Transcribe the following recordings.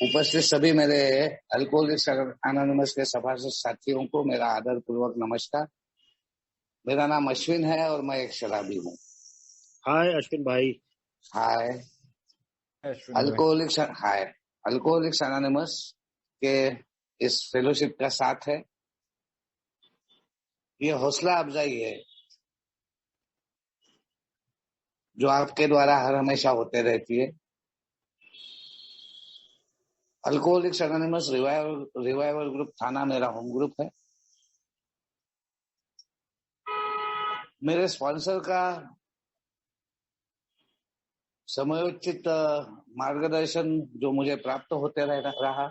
उपस्थित सभी मेरे अल्कोहलिक्स एनोनिमस के सभासद साथियों को मेरा आदर पूर्वक नमस्कार। मेरा नाम अश्विन है और मैं एक शराबी हूँ। हाय अश्विन भाई। हाय अल्कोहलिक्स एनोनिमस के इस फेलोशिप का साथ है। ये हौसला अफजाई है जो आपके द्वारा हर हमेशा होते रहती है। अल्कोहलिक्स एनोनिमस रिवाइवल ग्रुप थाना मेरा होम ग्रुप है। मेरे स्पॉन्सर का समयोचित मार्गदर्शन जो मुझे प्राप्त होते रहा।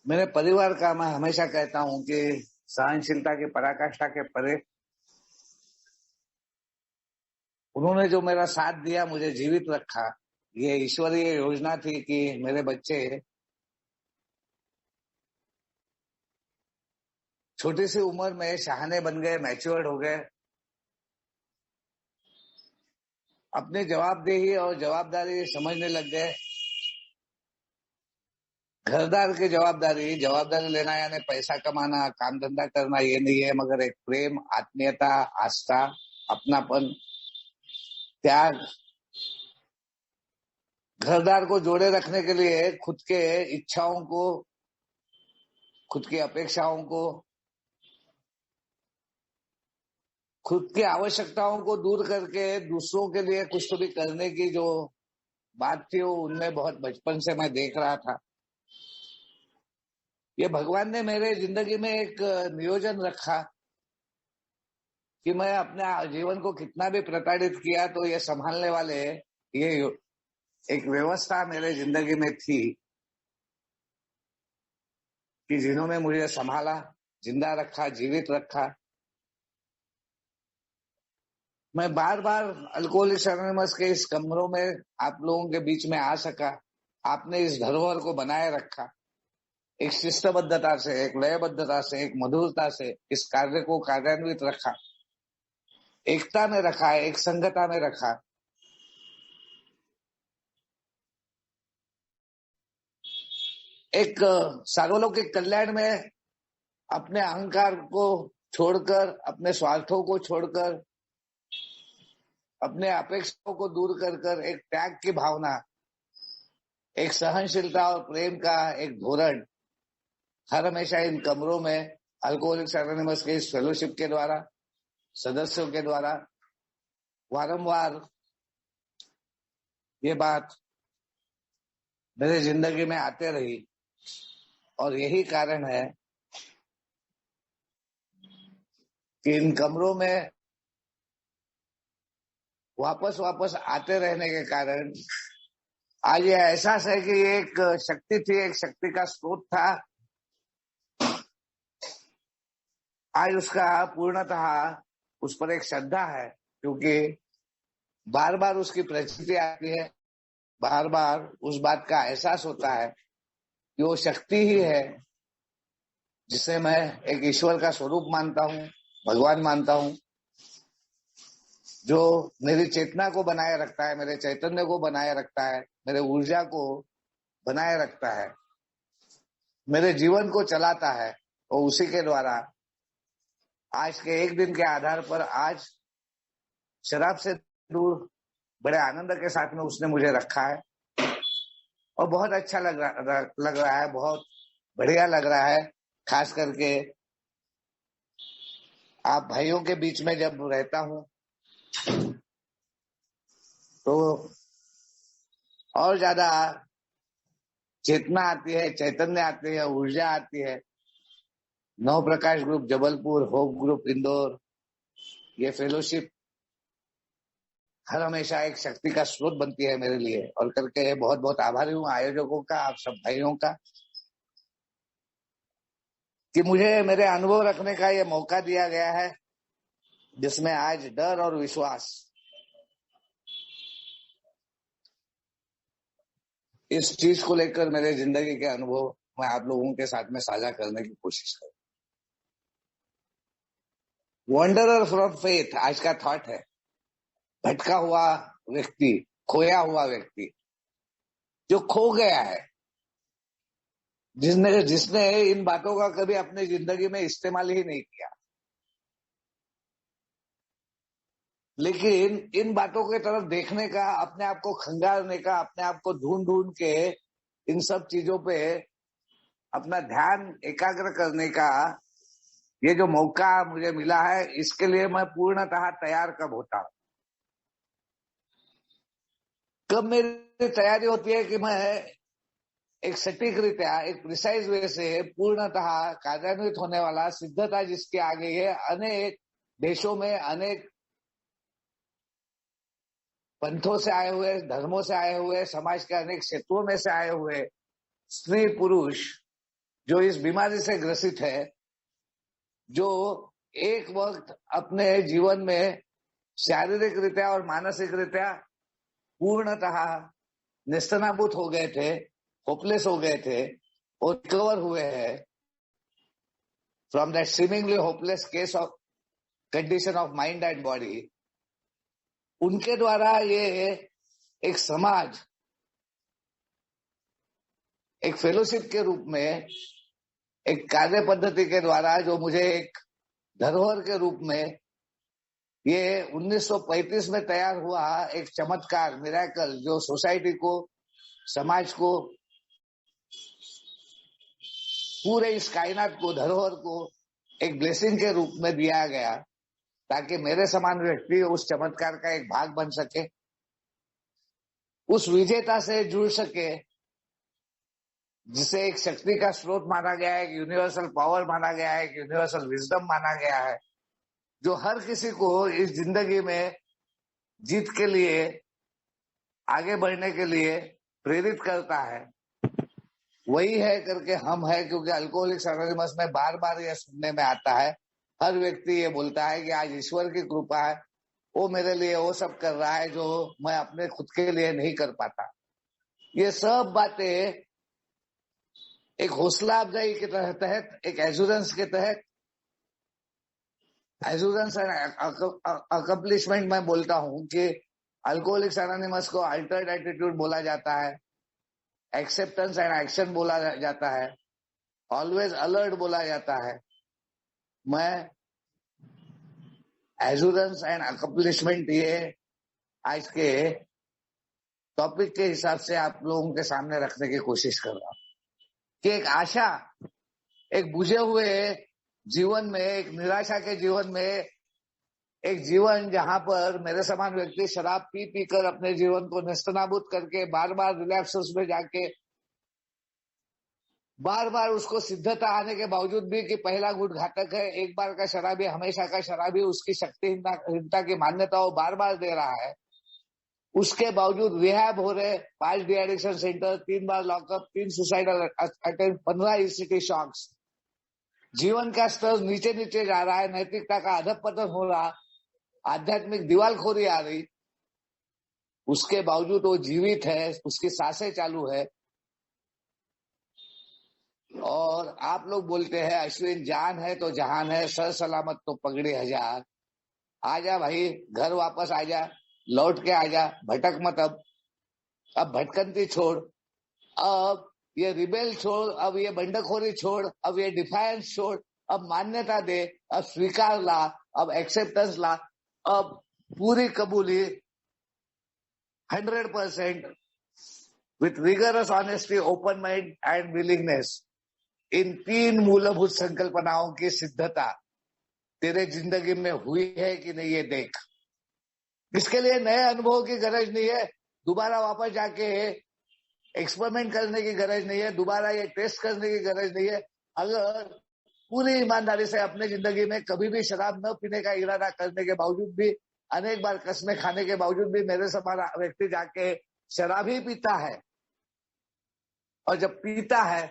मेरे परिवार का मैं हमेशा कहता हूं कि सहनशीलता की पराकाष्ठा के परे उन्होंने जो मेरा साथ दिया, मुझे जीवित रखा। ये ईश्वरीय योजना थी कि मेरे बच्चे छोटी सी उम्र में शहाने बन गए, मैच्योर्ड हो गए, अपनी जवाबदेही और जवाबदारी समझने लग गए। घरदार की जवाबदारी लेना यानी पैसा कमाना, काम धंधा करना ये नहीं है, मगर एक प्रेम, आत्मीयता, आस्था, अपनापन, त्याग, घरदार को जोड़े रखने के लिए खुद के इच्छाओं को, खुद की अपेक्षाओं को, खुद की आवश्यकताओं को दूर करके दूसरों के लिए कुछ तो भी करने की जो बात थी वो उनमें बहुत बचपन से मैं देख रहा था। ये भगवान ने मेरे जिंदगी में एक नियोजन रखा कि मैं अपने जीवन को कितना भी प्रताड़ित किया तो ये संभालने वाले, ये एक व्यवस्था मेरे जिंदगी में थी कि जिन्होंने मुझे संभाला, जिंदा रखा, जीवित रखा। मैं बार बार अल्कोहलिक्स एनोनिमस के इस कमरों में आप लोगों के बीच में आ सका। आपने इस धरोहर को बनाए रखा, एक शिस्तबद्धता से, एक लयबद्धता से, एक मधुरता से इस कार्य को कार्यान्वित रखा, एकता में रखा, एक संगता में रखा। एक सार्वलौकिक कल्याण में अपने अहंकार को छोड़कर, अपने स्वार्थों को छोड़कर, अपने अपेक्षाओं को दूर कर एक त्याग की भावना, एक सहनशीलता और प्रेम का एक धोरण हर हमेशा इन कमरों में अल्कोहलिक्स एनोनिमस के इस फेलोशिप के द्वारा, सदस्यों के द्वारा वारंवार ये बात मेरे जिंदगी में आते रही। और यही कारण है कि इन कमरों में वापस आते रहने के कारण आज ये एहसास है कि ये एक शक्ति थी, एक शक्ति का स्रोत था। आज उसका पूर्णतः उस पर एक श्रद्धा है, क्योंकि बार बार उसकी प्रचिति आती है, बार बार उस बात का एहसास होता है कि वो शक्ति ही है जिसे मैं एक ईश्वर का स्वरूप मानता हूँ, भगवान मानता हूँ, जो मेरी चेतना को बनाए रखता है, मेरे चैतन्य को बनाए रखता है, मेरे ऊर्जा को बनाए रखता है, मेरे जीवन को चलाता है। और उसी के द्वारा आज के एक दिन के आधार पर आज शराब से दूर बड़े आनंद के साथ में उसने मुझे रखा है और बहुत अच्छा लग रहा है, बहुत बढ़िया लग रहा है। खास करके आप भाइयों के बीच में जब रहता हूं तो और ज्यादा चेतना आती है, चैतन्य आती है, ऊर्जा आती है। Nav Prakash group Jabalpur, hope group Indore, ये फेलोशिप हर हमेशा एक शक्ति का स्रोत बनती है मेरे लिए। और करके बहुत बहुत आभारी हूँ आयोजकों का, आप सब भाइयों का, कि मुझे मेरे अनुभव रखने का ये मौका दिया गया है, जिसमें आज डर और विश्वास इस चीज को लेकर मेरे जिंदगी के अनुभव मैं आप लोगों के साथ में साझा करने की कोशिश करूं। वंडरर फ्रॉम फेथ आज का थॉट है। भटका हुआ व्यक्ति, खोया हुआ व्यक्ति। जो खो गया है, जिसने इन बातों का कभी अपनी जिंदगी में इस्तेमाल ही नहीं किया, लेकिन इन बातों की तरफ देखने का, अपने आप को खंगालने का, अपने आप को ढूंढ ढूंढ के इन सब चीजों पे अपना ध्यान एकाग्र करने का ये जो मौका मुझे मिला है, इसके लिए मैं पूर्णतः तैयार कब होता हूं, कब मेरी तैयारी होती है कि मैं एक सटीक रीत्या, एक प्रिसाइज वे से पूर्णतः कार्यान्वित होने वाला, सिद्धता जिसके आगे है, अनेक देशों में, अनेक पंथों से आए हुए, धर्मों से आए हुए, समाज के अनेक क्षेत्रों में से आए हुए स्त्री पुरुष जो इस बीमारी से ग्रसित है, जो एक वक्त अपने जीवन में शारीरिक रीत्या और मानसिक रीत्या पूर्णतः निस्तनाबूत हो गए थे, होपलेस हो गए थे, और रिकवर हुए हैं from that seemingly hopeless case of condition of mind and body. उनके द्वारा ये एक समाज, एक फेलोशिप के रूप में, एक कार्य पद्धति के द्वारा, जो मुझे एक धरोहर के रूप में ये 1935 में तैयार हुआ एक चमत्कार, मिरेकल, जो सोसाइटी को, समाज को, पूरे इस कायनात को, धरोहर को एक ब्लेसिंग के रूप में दिया गया, ताकि मेरे समान व्यक्ति उस चमत्कार का एक भाग बन सके, उस विजेता से जुड़ सके, जिसे एक शक्ति का स्रोत माना गया है, एक यूनिवर्सल पावर माना गया है, एक यूनिवर्सल विजडम माना गया है, जो हर किसी को इस जिंदगी में जीत के लिए, आगे बढ़ने के लिए प्रेरित करता है। वही है करके हम है, क्योंकि अल्कोहलिक्स एनोनिमस में बार बार यह सुनने में आता है, हर व्यक्ति ये बोलता है कि आज ईश्वर की कृपा है, वो मेरे लिए वो सब कर रहा है जो मैं अपने खुद के लिए नहीं कर पाता। ये सब बातें एक हौसला अफजाई के तहत, एक एश्योरेंस के तहत, एश्योरेंस एंड अकम्प्लिशमेंट मैं बोलता हूं कि अल्कोहलिक्स एनोनिमस को अल्टर्ड एटीट्यूड बोला जाता है, एक्सेप्टेंस एंड एक्शन बोला जाता है, ऑलवेज अलर्ट बोला जाता है। मैं एश्योरेंस एंड अकम्प्लिशमेंट ये आज के टॉपिक के हिसाब से आप लोगों के सामने रखने की कोशिश कर रहा हूं कि एक आशा, एक बुझे हुए जीवन में, एक निराशा के जीवन में, एक जीवन जहां पर मेरे समान व्यक्ति शराब पी पी कर अपने जीवन को नेस्तनाबूद करके बार बार रिलैप्सेस में जाके, बार बार उसको सिद्धता आने के बावजूद भी कि पहला गुट घातक है, एक बार का शराबी हमेशा का शराबी, उसकी शक्तिहीनता की मान्यता वो बार बार दे रहा है, उसके बावजूद रिहैब हो रहे, 5 डी एडिक्शन सेंटर, 3 बार lockup, 3 suicidal attempt, 15 ECT shocks, जीवन का स्तर नीचे नीचे जा रहा है, नैतिकता का अधपतन हो रहा, आध्यात्मिक दीवालखोरी आ रही, उसके बावजूद वो जीवित है, उसकी सांसें चालू है। और आप लोग बोलते हैं अश्विन जान है तो जहान है, सर सलामत तो पगड़ी हजार। आजा भाई, घर वापस आजा, लौट के आजा, भटक मत। अब भटकंती छोड़, अब ये रिबेल छोड़, अब ये बंडखोरी छोड़, अब ये डिफायंस छोड़, अब मान्यता दे, अब स्वीकार ला, अब एक्सेप्टेंस ला, अब पूरी कबूली 100% with rigorous honesty, open mind and willingness. इन 3 मूलभूत संकल्पनाओं की सिद्धता तेरे जिंदगी में हुई है कि नहीं, ये देख। इसके लिए नए अनुभव की गरज नहीं है, दोबारा वापस जाके एक्सपेरिमेंट करने की गरज नहीं है, दोबारा ये टेस्ट करने की गरज नहीं है। अगर पूरी ईमानदारी से अपने जिंदगी में कभी भी शराब न पीने का इरादा करने के बावजूद भी, अनेक बार कसमें खाने के बावजूद भी मेरे समान व्यक्ति जाके शराब ही पीता है, और जब पीता है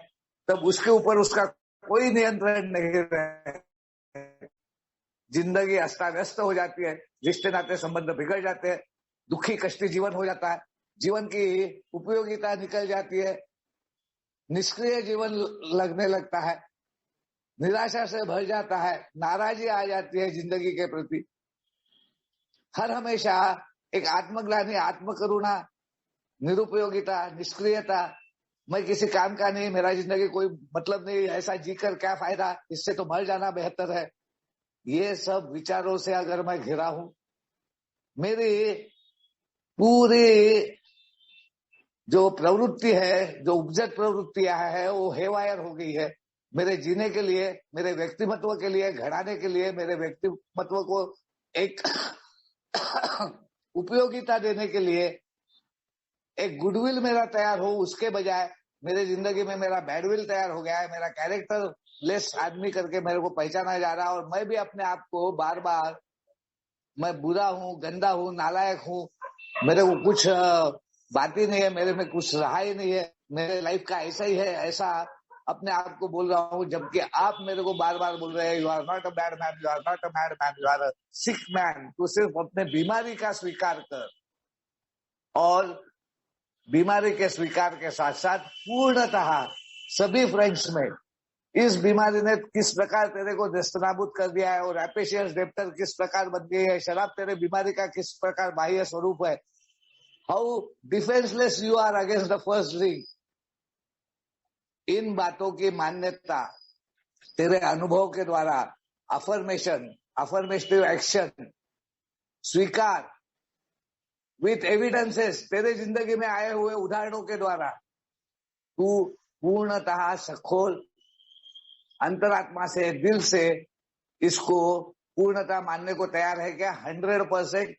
तब उसके ऊपर उसका कोई नियंत्रण नहीं रहता, जिंदगी अस्ताव्यस्त हो जाती है, रिश्ते नाते संबंध बिगड़ जाते हैं, दुखी कष्टी जीवन हो जाता है, जीवन की उपयोगिता निकल जाती है, निष्क्रिय जीवन लगने लगता है, निराशा से भर जाता है, नाराजी आ जाती है जिंदगी के प्रति। हर हमेशा एक आत्मग्लानि, आत्मकरुणा निरुपयोगिता, निष्क्रियता, मैं किसी काम का नहीं, मेरा जिंदगी कोई मतलब नहीं, ऐसा जीकर क्या फायदा, इससे तो मर जाना बेहतर है। ये सब विचारों से अगर मैं घिरा हूं, मेरी पूरी जो प्रवृत्ति है, जो उपजत प्रवृत्तियां है, वो हेवायर हो गई है। मेरे जीने के लिए, मेरे व्यक्तिमत्व के लिए, घड़ाने के लिए, मेरे व्यक्तिमत्व को एक उपयोगिता देने के लिए, एक गुडविल मेरा तैयार हो, उसके बजाय मेरे जिंदगी में मेरा बैडविल तैयार हो गया है। मेरा कैरेक्टर लेस आदमी करके मेरे को पहचाना जा रहा है, और मैं भी अपने आप को बार बार मैं बुरा हूं, गंदा हूं, नालायक हूं, मेरे को कुछ बात ही नहीं है, मेरे में कुछ रहा ही नहीं है, मेरे लाइफ का ऐसा ही है, ऐसा अपने आप को बोल रहा हूं। जबकि आप मेरे को बार बार बोल रहे हैं, you are not a bad man, you are not a bad man, you are a sick man. तो सिर्फ अपने बीमारी का स्वीकार कर, और बीमारी के स्वीकार के साथ साथ पूर्णतः सभी फ्रेंड्स में इस बीमारी ने किस प्रकार तेरे को नेस्तनाबूद कर दिया है, और एपेशियस डेप्टर किस प्रकार बन गई है, शराब तेरे बीमारी का किस प्रकार बाह्य स्वरूप है, how defenceless you are against the first drink. इन बातों की मान्यता तेरे अनुभव के द्वारा, अफर्मेशन, अफर्मेटिव एक्शन, स्वीकार विथ एविडेंसेस, तेरे जिंदगी में आए हुए उदाहरणों के द्वारा तू पूर्णतः सखोल अंतरात्मा से, दिल से इसको पूर्णतः मानने को तैयार है क्या? 100%।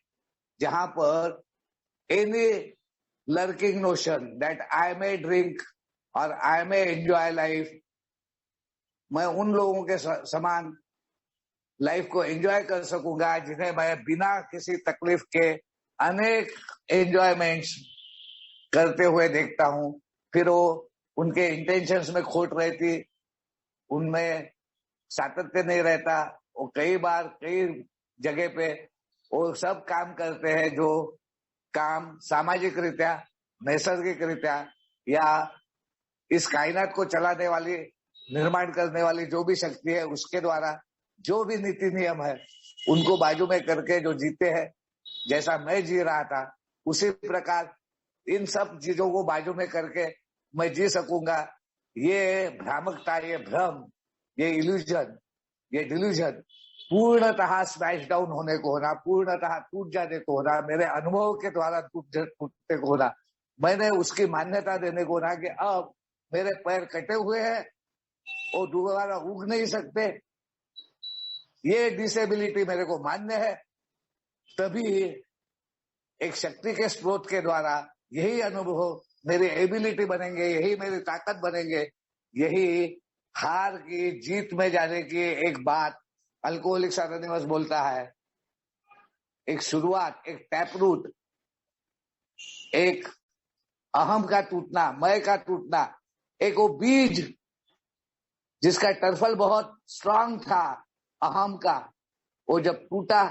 जहां पर any lurking notion that I may drink और आई मे एंजॉय लाइफ, मैं उन लोगों के समान लाइफ को एंजॉय कर सकूंगा जिन्हें मैं बिना किसी तकलीफ के अनेक एंजॉयमेंट्स करते हुए देखता हूं। फिर वो उनके इंटेंशंस में खोट रहती, उनमें सातत्य नहीं रहता, वो कई बार कई जगह पे वो सब काम करते हैं जो काम सामाजिक रीत्या, नैसर्गिक रीत्या, या इस कायनात को चलाने वाली, निर्माण करने वाली जो भी शक्ति है उसके द्वारा जो भी नीति नियम है उनको बाजू में करके जो जीते हैं, जैसा मैं जी रहा था उसी प्रकार इन सब चीजों को बाजू में करके मैं जी सकूंगा। ये भ्रामकता, ये भ्रम, ये इल्यूजन, ये डिल्यूजन पूर्णतः स्मैश डाउन होने को होना, पूर्णतः टूट जाने को होना, मेरे अनुभव के द्वारा टूटने को होना। मैंने उसकी मान्यता देने को होना कि अब मेरे पैर कटे हुए हैं, वो दोबारा उग नहीं सकते, ये डिसेबिलिटी मेरे को मान्य है। तभी एक शक्ति के स्रोत के द्वारा यही अनुभव मेरी एबिलिटी बनेंगे, यही मेरी ताकत बनेंगे, यही हार की जीत में जाने की एक बात अल्कोहलिक्स एनोनिमस बोलता है। एक शुरुआत, एक टैप रूट, एक अहम का टूटना, मैं का टूटना, एक वो बीज जिसका टर्फल बहुत स्ट्रांग था अहम का, वो जब टूटा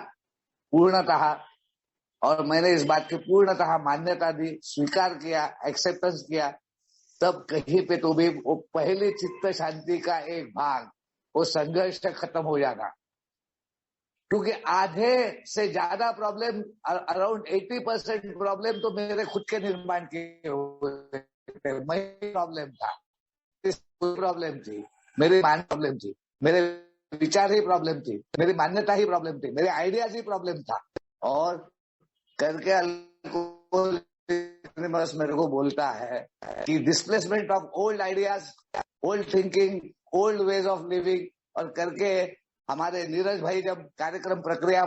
पूर्णतः, और मैंने इस बात की पूर्णतः मान्यता दी, स्वीकार किया, एक्सेप्टेंस किया, तब कहीं पे तो भी वो पहली चित्त शांति का एक भाग, वो संघर्ष खत्म हो जाता। क्योंकि आधे से ज्यादा प्रॉब्लम, अराउंड 80% प्रॉब्लम तो मेरे खुद के निर्माण के हुए थे। मैं प्रॉब्लम था, प्रॉब्लम थी, मेरी मान प्रॉब्लम थी, मेरे विचार ही प्रॉब्लम थी, मेरी मान्यता ही प्रॉब्लम थी, मेरे आइडियाज ही प्रॉब्लम था। और करके बस मेरे को बोलता है कि displacement of old ideas, old thinking, old ways of living, और करके हमारे नीरज भाई जब कार्यक्रम प्रक्रिया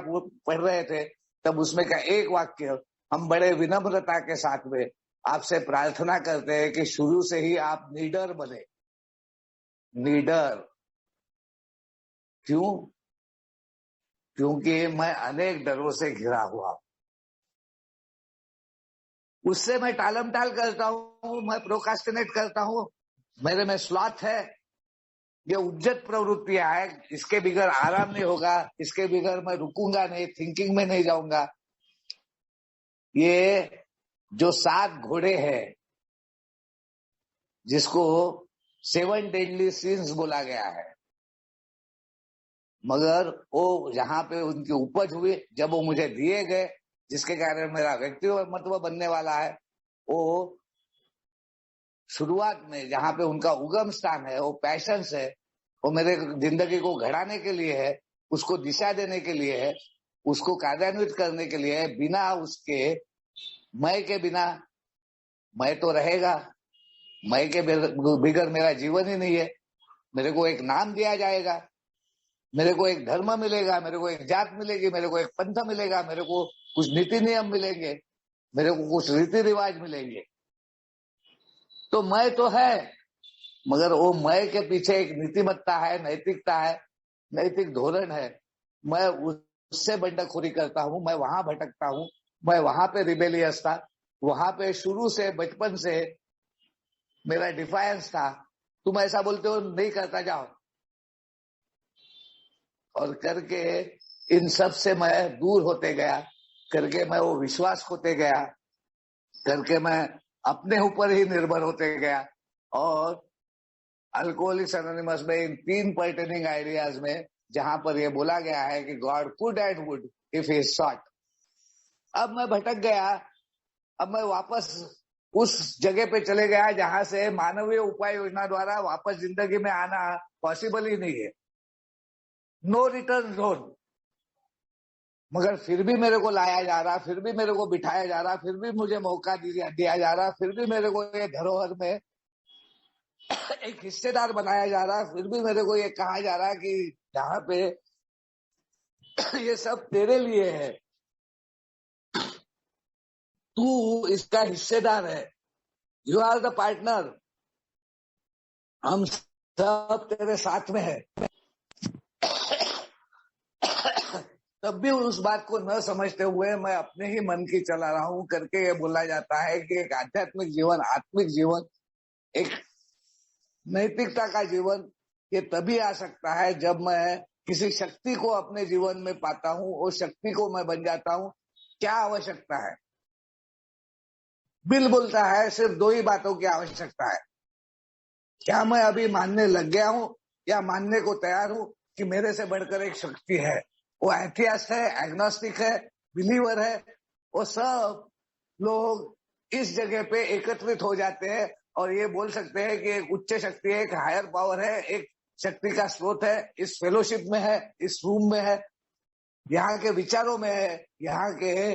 पढ़ रहे थे तब उसमें का एक वाक्य हम बड़े विनम्रता के साथ में आपसे प्रार्थना करते हैं कि शुरू से ही आप लीडर बने। लीडर क्यों? क्योंकि मैं अनेक डरों से घिरा हुआ, उससे मैं टालम टाल करता हूं, मैं प्रोकास्टिनेट करता हूं, मेरे में स्लॉथ है, ये उज्जत प्रवृत्तियां है, इसके बिगैर आराम नहीं होगा, इसके बिगैर मैं रुकूंगा नहीं, थिंकिंग में नहीं जाऊंगा। ये जो 7 घोड़े हैं जिसको 7 डेडली सिंस बोला गया है, मगर वो जहां पे उनकी उपज हुई, जब वो मुझे दिए गए, जिसके कारण मेरा व्यक्तिमत्व बनने वाला है, वो शुरुआत में जहां पे उनका उगम स्थान है, वो पैशंस है, वो मेरे जिंदगी को घड़ाने के लिए है, उसको दिशा देने के लिए है, उसको कार्यान्वित करने के लिए है। बिना उसके, मैं के बिना, मैं तो रहेगा, मैं के बिगर मेरा जीवन ही नहीं है। मेरे को एक नाम दिया जाएगा, मेरे को एक धर्म मिलेगा, मेरे को एक जात मिलेगी, मेरे को एक पंथ मिलेगा, मेरे को कुछ नीति नियम मिलेंगे, मेरे को कुछ रीति रिवाज मिलेंगे। तो मैं तो है, मगर वो मैं के पीछे एक नीतिमत्ता है, नैतिकता है, नैतिक धोरण है। मैं उससे बंडखोरी करता हूं, मैं वहां भटकता हूं, मैं वहां पे रिबेलियस था, वहां पे शुरू से, बचपन से मेरा डिफायंस था। तुम ऐसा बोलते हो, नहीं करता जाओ, और करके इन सब से मैं दूर होते गया, करके मैं वो विश्वास खोते गया, करके मैं अपने ऊपर ही निर्भर होते गया। और अल्कोहलिक्स एनोनिमस में इन 3 पर्टेनिंग आइडियाज में जहां पर ये बोला गया है कि God could and would if he sought, अब मैं भटक गया, अब मैं वापस उस जगह पे चले गया जहां से मानवीय उपाय योजना द्वारा वापस जिंदगी में आना पॉसिबल ही नहीं है, नो रिटर्न जोन। मगर फिर भी मेरे को लाया जा रहा, फिर भी मेरे को बिठाया जा रहा, फिर भी मुझे मौका दिया जा रहा, फिर भी मेरे को ये धरोहर में एक हिस्सेदार बनाया जा रहा, फिर भी मेरे को ये कहा जा रहा कि यहाँ पे ये सब तेरे लिए है, तू इसका हिस्सेदार है, यू आर द पार्टनर, हम सब तेरे साथ में है। तब भी उस बात को न समझते हुए मैं अपने ही मन की चला रहा हूं, करके ये बोला जाता है कि एक आध्यात्मिक जीवन, आत्मिक जीवन, एक नैतिकता का जीवन, ये तभी आ सकता है जब मैं किसी शक्ति को अपने जीवन में पाता हूं, उस शक्ति को मैं बन जाता हूं। क्या आवश्यकता है? बिल बोलता है सिर्फ 2 ही बातों की आवश्यकता है। क्या मैं अभी मानने लग गया हूं या मानने को तैयार हूं कि मेरे से बढ़कर एक शक्ति है? वो एथियस्ट है, एग्नोस्टिक है, बिलीवर है, वो सब लोग इस जगह पे एकत्रित हो जाते हैं और ये बोल सकते हैं कि एक उच्च शक्ति है, एक हायर पावर है, एक शक्ति का स्रोत है, इस फेलोशिप में है, इस रूम में है, यहाँ के विचारों में है, यहाँ के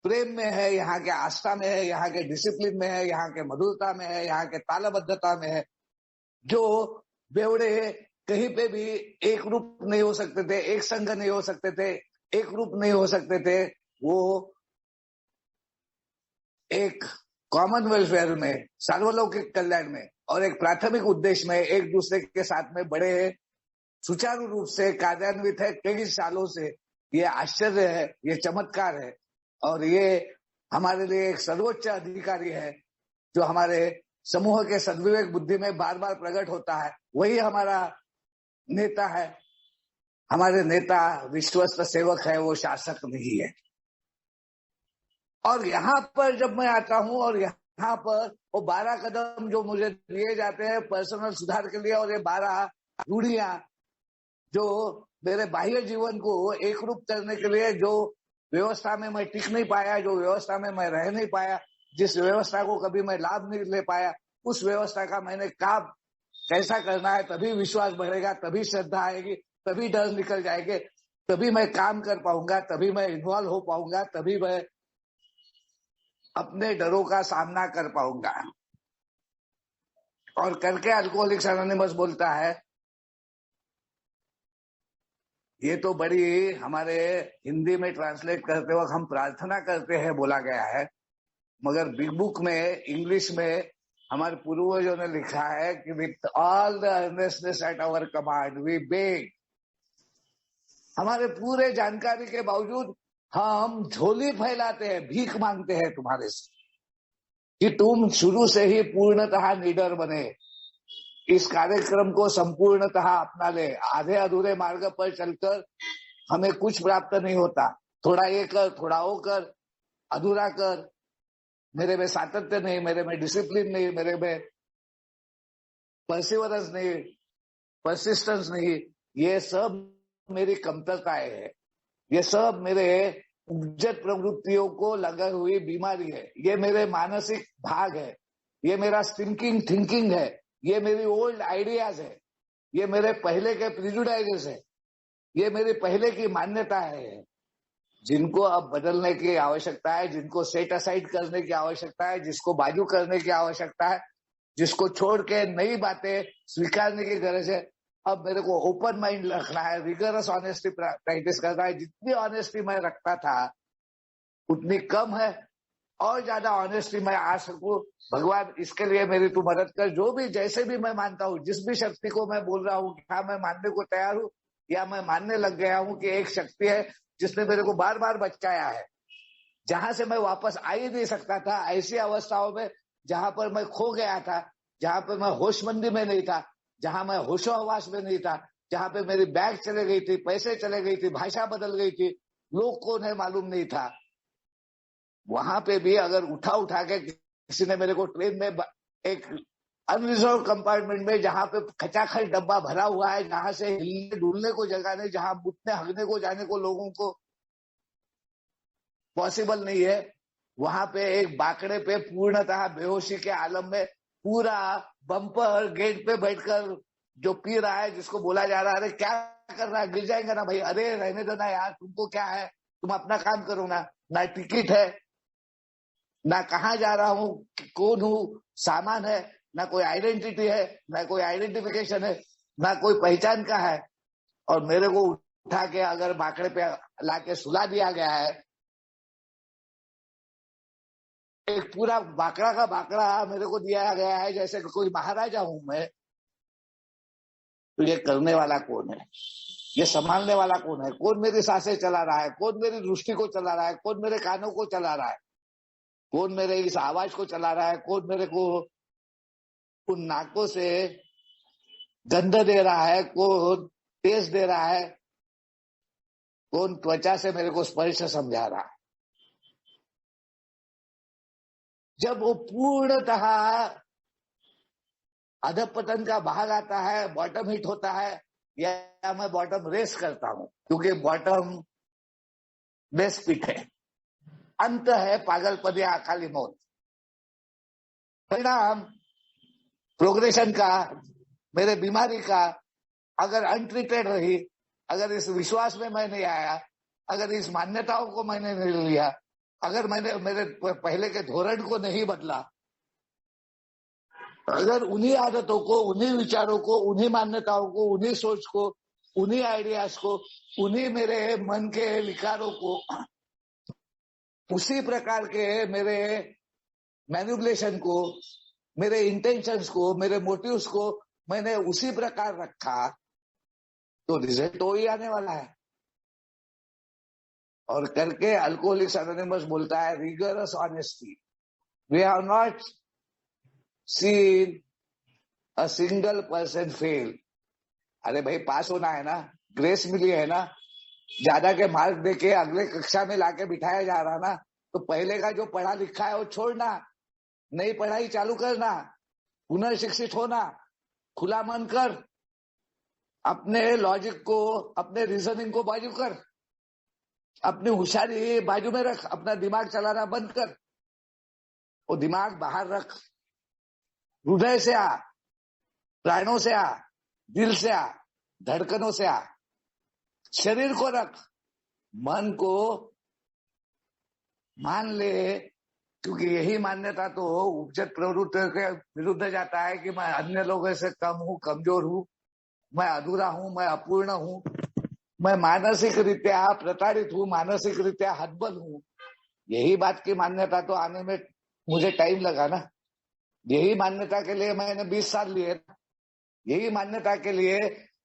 प्रेम में है, यहाँ के आस्था में है, यहाँ के डिसिप्लिन में है, यहाँ के मधुरता में है, यहाँ के तालबद्धता में है। जो बेवड़े कहीं पे भी एक रूप नहीं हो सकते थे, एक संघ नहीं हो सकते थे, एक रूप नहीं हो सकते थे, वो एक कॉमन वेलफेयर में, सार्वलौकिक कल्याण में और एक प्राथमिक उद्देश्य में एक दूसरे के साथ में बड़े सुचारू रूप से कार्यान्वित है कई सालों से। ये आश्चर्य है, ये चमत्कार है, और ये हमारे लिए एक सर्वोच्च अधिकारी है जो हमारे समूह के सद्विवेक बुद्धि में बार बार प्रकट होता है। वही हमारा नेता है। हमारे नेता विश्वस्त सेवक है, वो शासक नहीं है। और यहाँ पर जब मैं आता हूं और यहाँ पर वो 12 कदम जो मुझे दिए जाते हैं पर्सनल सुधार के लिए, और ये 12 रूढ़ियां जो मेरे बाह्य जीवन को एक रूप करने के लिए, जो व्यवस्था में मैं टिक नहीं पाया, जो व्यवस्था में मैं रह नहीं पाया, जिस व्यवस्था को कभी मैं लाभ नहीं ले पाया, उस व्यवस्था का मैंने काम कैसा करना है, तभी विश्वास बढ़ेगा, तभी श्रद्धा आएगी, तभी डर निकल जाएंगे, तभी मैं काम कर पाऊंगा, तभी मैं इन्वॉल्व हो पाऊंगा, तभी मैं अपने डरों का सामना कर पाऊंगा। और करके अल्कोहलिक्स एनोनिमस बोलता है, ये तो बड़ी हमारे हिंदी में ट्रांसलेट करते वक्त हम प्रार्थना करते हैं बोला गया है, मगर बिग बुक में इंग्लिश में हमारे पूर्वजों ने लिखा है कि with all the earnestness at our command we beg. हमारे पूरे जानकारी के बावजूद हम झोली फैलाते हैं, भीख मांगते हैं तुम्हारे से कि तुम शुरू से ही पूर्णतः निडर बने, इस कार्यक्रम को संपूर्णतः अपना ले। आधे अधूरे मार्ग पर चलकर हमें कुछ प्राप्त नहीं होता। थोड़ा ये कर, थोड़ा वो कर, अधूरा कर, मेरे में सातत्य नहीं, मेरे में डिसिप्लिन नहीं, मेरे में परसिवरेंस नहीं, परसिस्टेंस नहीं, ये सब मेरी कमतरताएं है, ये सब मेरे उपजत प्रवृत्तियों को लगी हुई बीमारी है, ये मेरे मानसिक भाग है, ये मेरा थिंकिंग है, ये मेरी ओल्ड आइडियाज है, ये मेरे पहले के प्रिजुडाइजेस है, ये मेरी पहले की मान्यता है, जिनको अब बदलने की आवश्यकता है, जिनको सेट असाइड करने की आवश्यकता है, जिसको बाजू करने की आवश्यकता है, जिसको छोड़ के नई बातें स्वीकारने की गरज है। अब मेरे को ओपन माइंड रखना है, रिगरस ऑनेस्टी प्रैक्टिस करना है। जितनी ऑनेस्टी मैं रखता था उतनी कम है, और ज्यादा ऑनेस्टी मैं आ सकूं। भगवान इसके लिए मेरी तू मदद कर। जो भी जैसे भी मैं मानता हूँ, जिस भी शक्ति को मैं बोल रहा हूँ कि हाँ मैं मानने को तैयार हूँ, या मैं मानने लग गया हूँ कि एक शक्ति है जिसने मेरे को बार बार बचाया है, जहां से मैं वापस आ ही नहीं सकता था, ऐसी अवस्थाओं में जहां पर मैं खो गया था, जहां पर मैं होशमंदी में नहीं था, जहां मैं होशो हवास में नहीं था, जहां पे मेरी बैग चले गई थी, पैसे चले गई थी, भाषा बदल गई थी, लोग कौन है मालूम नहीं था, वहां पे भी अगर उठा के किसी ने मेरे को ट्रेन में एक अनरिजर्व कंपार्टमेंट में, जहां पे खचाखच डब्बा भरा हुआ है, जहां से हिलने डुलने को जगह नहीं, जहां मुतने हगने को जाने को लोगों को पॉसिबल नहीं है, वहां पे एक बाकड़े पे पूर्णतः बेहोशी के आलम में पूरा बम्पर गेट पे बैठकर जो पी रहा है, जिसको बोला जा रहा है अरे क्या कर रहा है, गिर जाएंगे ना भाई, अरे रहने दो ना यार, तुमको क्या है, तुम अपना काम करो ना टिकट है, ना कहाँ जा रहा हूँ, कौन हूँ, सामान है, ना कोई आइडेंटिटी है, ना कोई आइडेंटिफिकेशन है, ना कोई पहचान का है, और मेरे को उठा के अगर बाकड़े पे लाके सुला दिया गया है, एक पूरा बाकड़ा का बाकड़ा मेरे को दिया गया है जैसे कोई महाराजा हूं मैं, तो ये करने वाला कौन है, ये संभालने वाला कौन है, कौन मेरी सांसें चला रहा है, कौन मेरी दृष्टि को चला रहा है, कौन मेरे कानों को चला रहा है, कौन मेरे इस आवाज को चला रहा है, कौन मेरे को उन नाकों से गंध दे रहा है, कौन टेस्ट दे रहा है, कौन त्वचा से मेरे को स्पर्श समझा रहा है। जब वो पूर्णतः अधपतन का भाग आता है, बॉटम हिट होता है, या मैं बॉटम रेस करता हूं, क्योंकि बॉटम बेस पिट है, अंत है पागलपन या अकाली मौत। परिणाम प्रोग्रेशन का, मेरे बीमारी का, अगर अनट्रीटेड रही, अगर इस विश्वास में मैं नहीं आया, अगर इस मान्यताओं को मैंने नहीं लिया, अगर मैंने मेरे पहले के धोरण को नहीं बदला, अगर उन्हीं आदतों को, उन्हीं विचारों को, उन्हीं मान्यताओं को, उन्हीं सोच को, उन्हीं आइडियाज को, उन्हीं मेरे मन के विकारों को, उसी प्रकार के मेरे मैनिपुलेशन को, मेरे इंटेंशंस को, मेरे मोटिव्स को मैंने उसी प्रकार रखा, तो रिजल्ट तो ही आने वाला है। और करके अल्कोहलिक्स एनोनिमस बोलता है rigorous honesty, we have not seen a single person fail. अरे भाई पास होना है ना, ग्रेस मिली है ना, ज्यादा के मार्क देके अगले कक्षा में लाके बिठाया जा रहा ना, तो पहले का जो पढ़ा लिखा है वो छोड़ना, नई पढ़ाई चालू करना, पुनर्शिक्षित होना, खुला मन कर, अपने लॉजिक को, अपने रीजनिंग को बाजू कर, अपनी होशियारी बाजू में रख, अपना दिमाग चलाना बंद कर, वो दिमाग बाहर रख, हृदय से आ, प्राणों से आ, दिल से आ, धड़कनों से आ, शरीर को रख, मन को मान ले, क्योंकि यही मान्यता तो उपजत प्रवृत्ति के विरुद्ध जाता है कि मैं अन्य लोगों से कम हूं, कमजोर हूं, मैं अधूरा हूं, मैं अपूर्ण हूं, मैं मानसिक रीत्या प्रताड़ित हूं, मानसिक रीत्या हतबल हूं। यही बात की मान्यता तो आने में मुझे टाइम लगा ना, यही मान्यता के लिए मैंने 20 साल लिए ना, यही मान्यता के लिए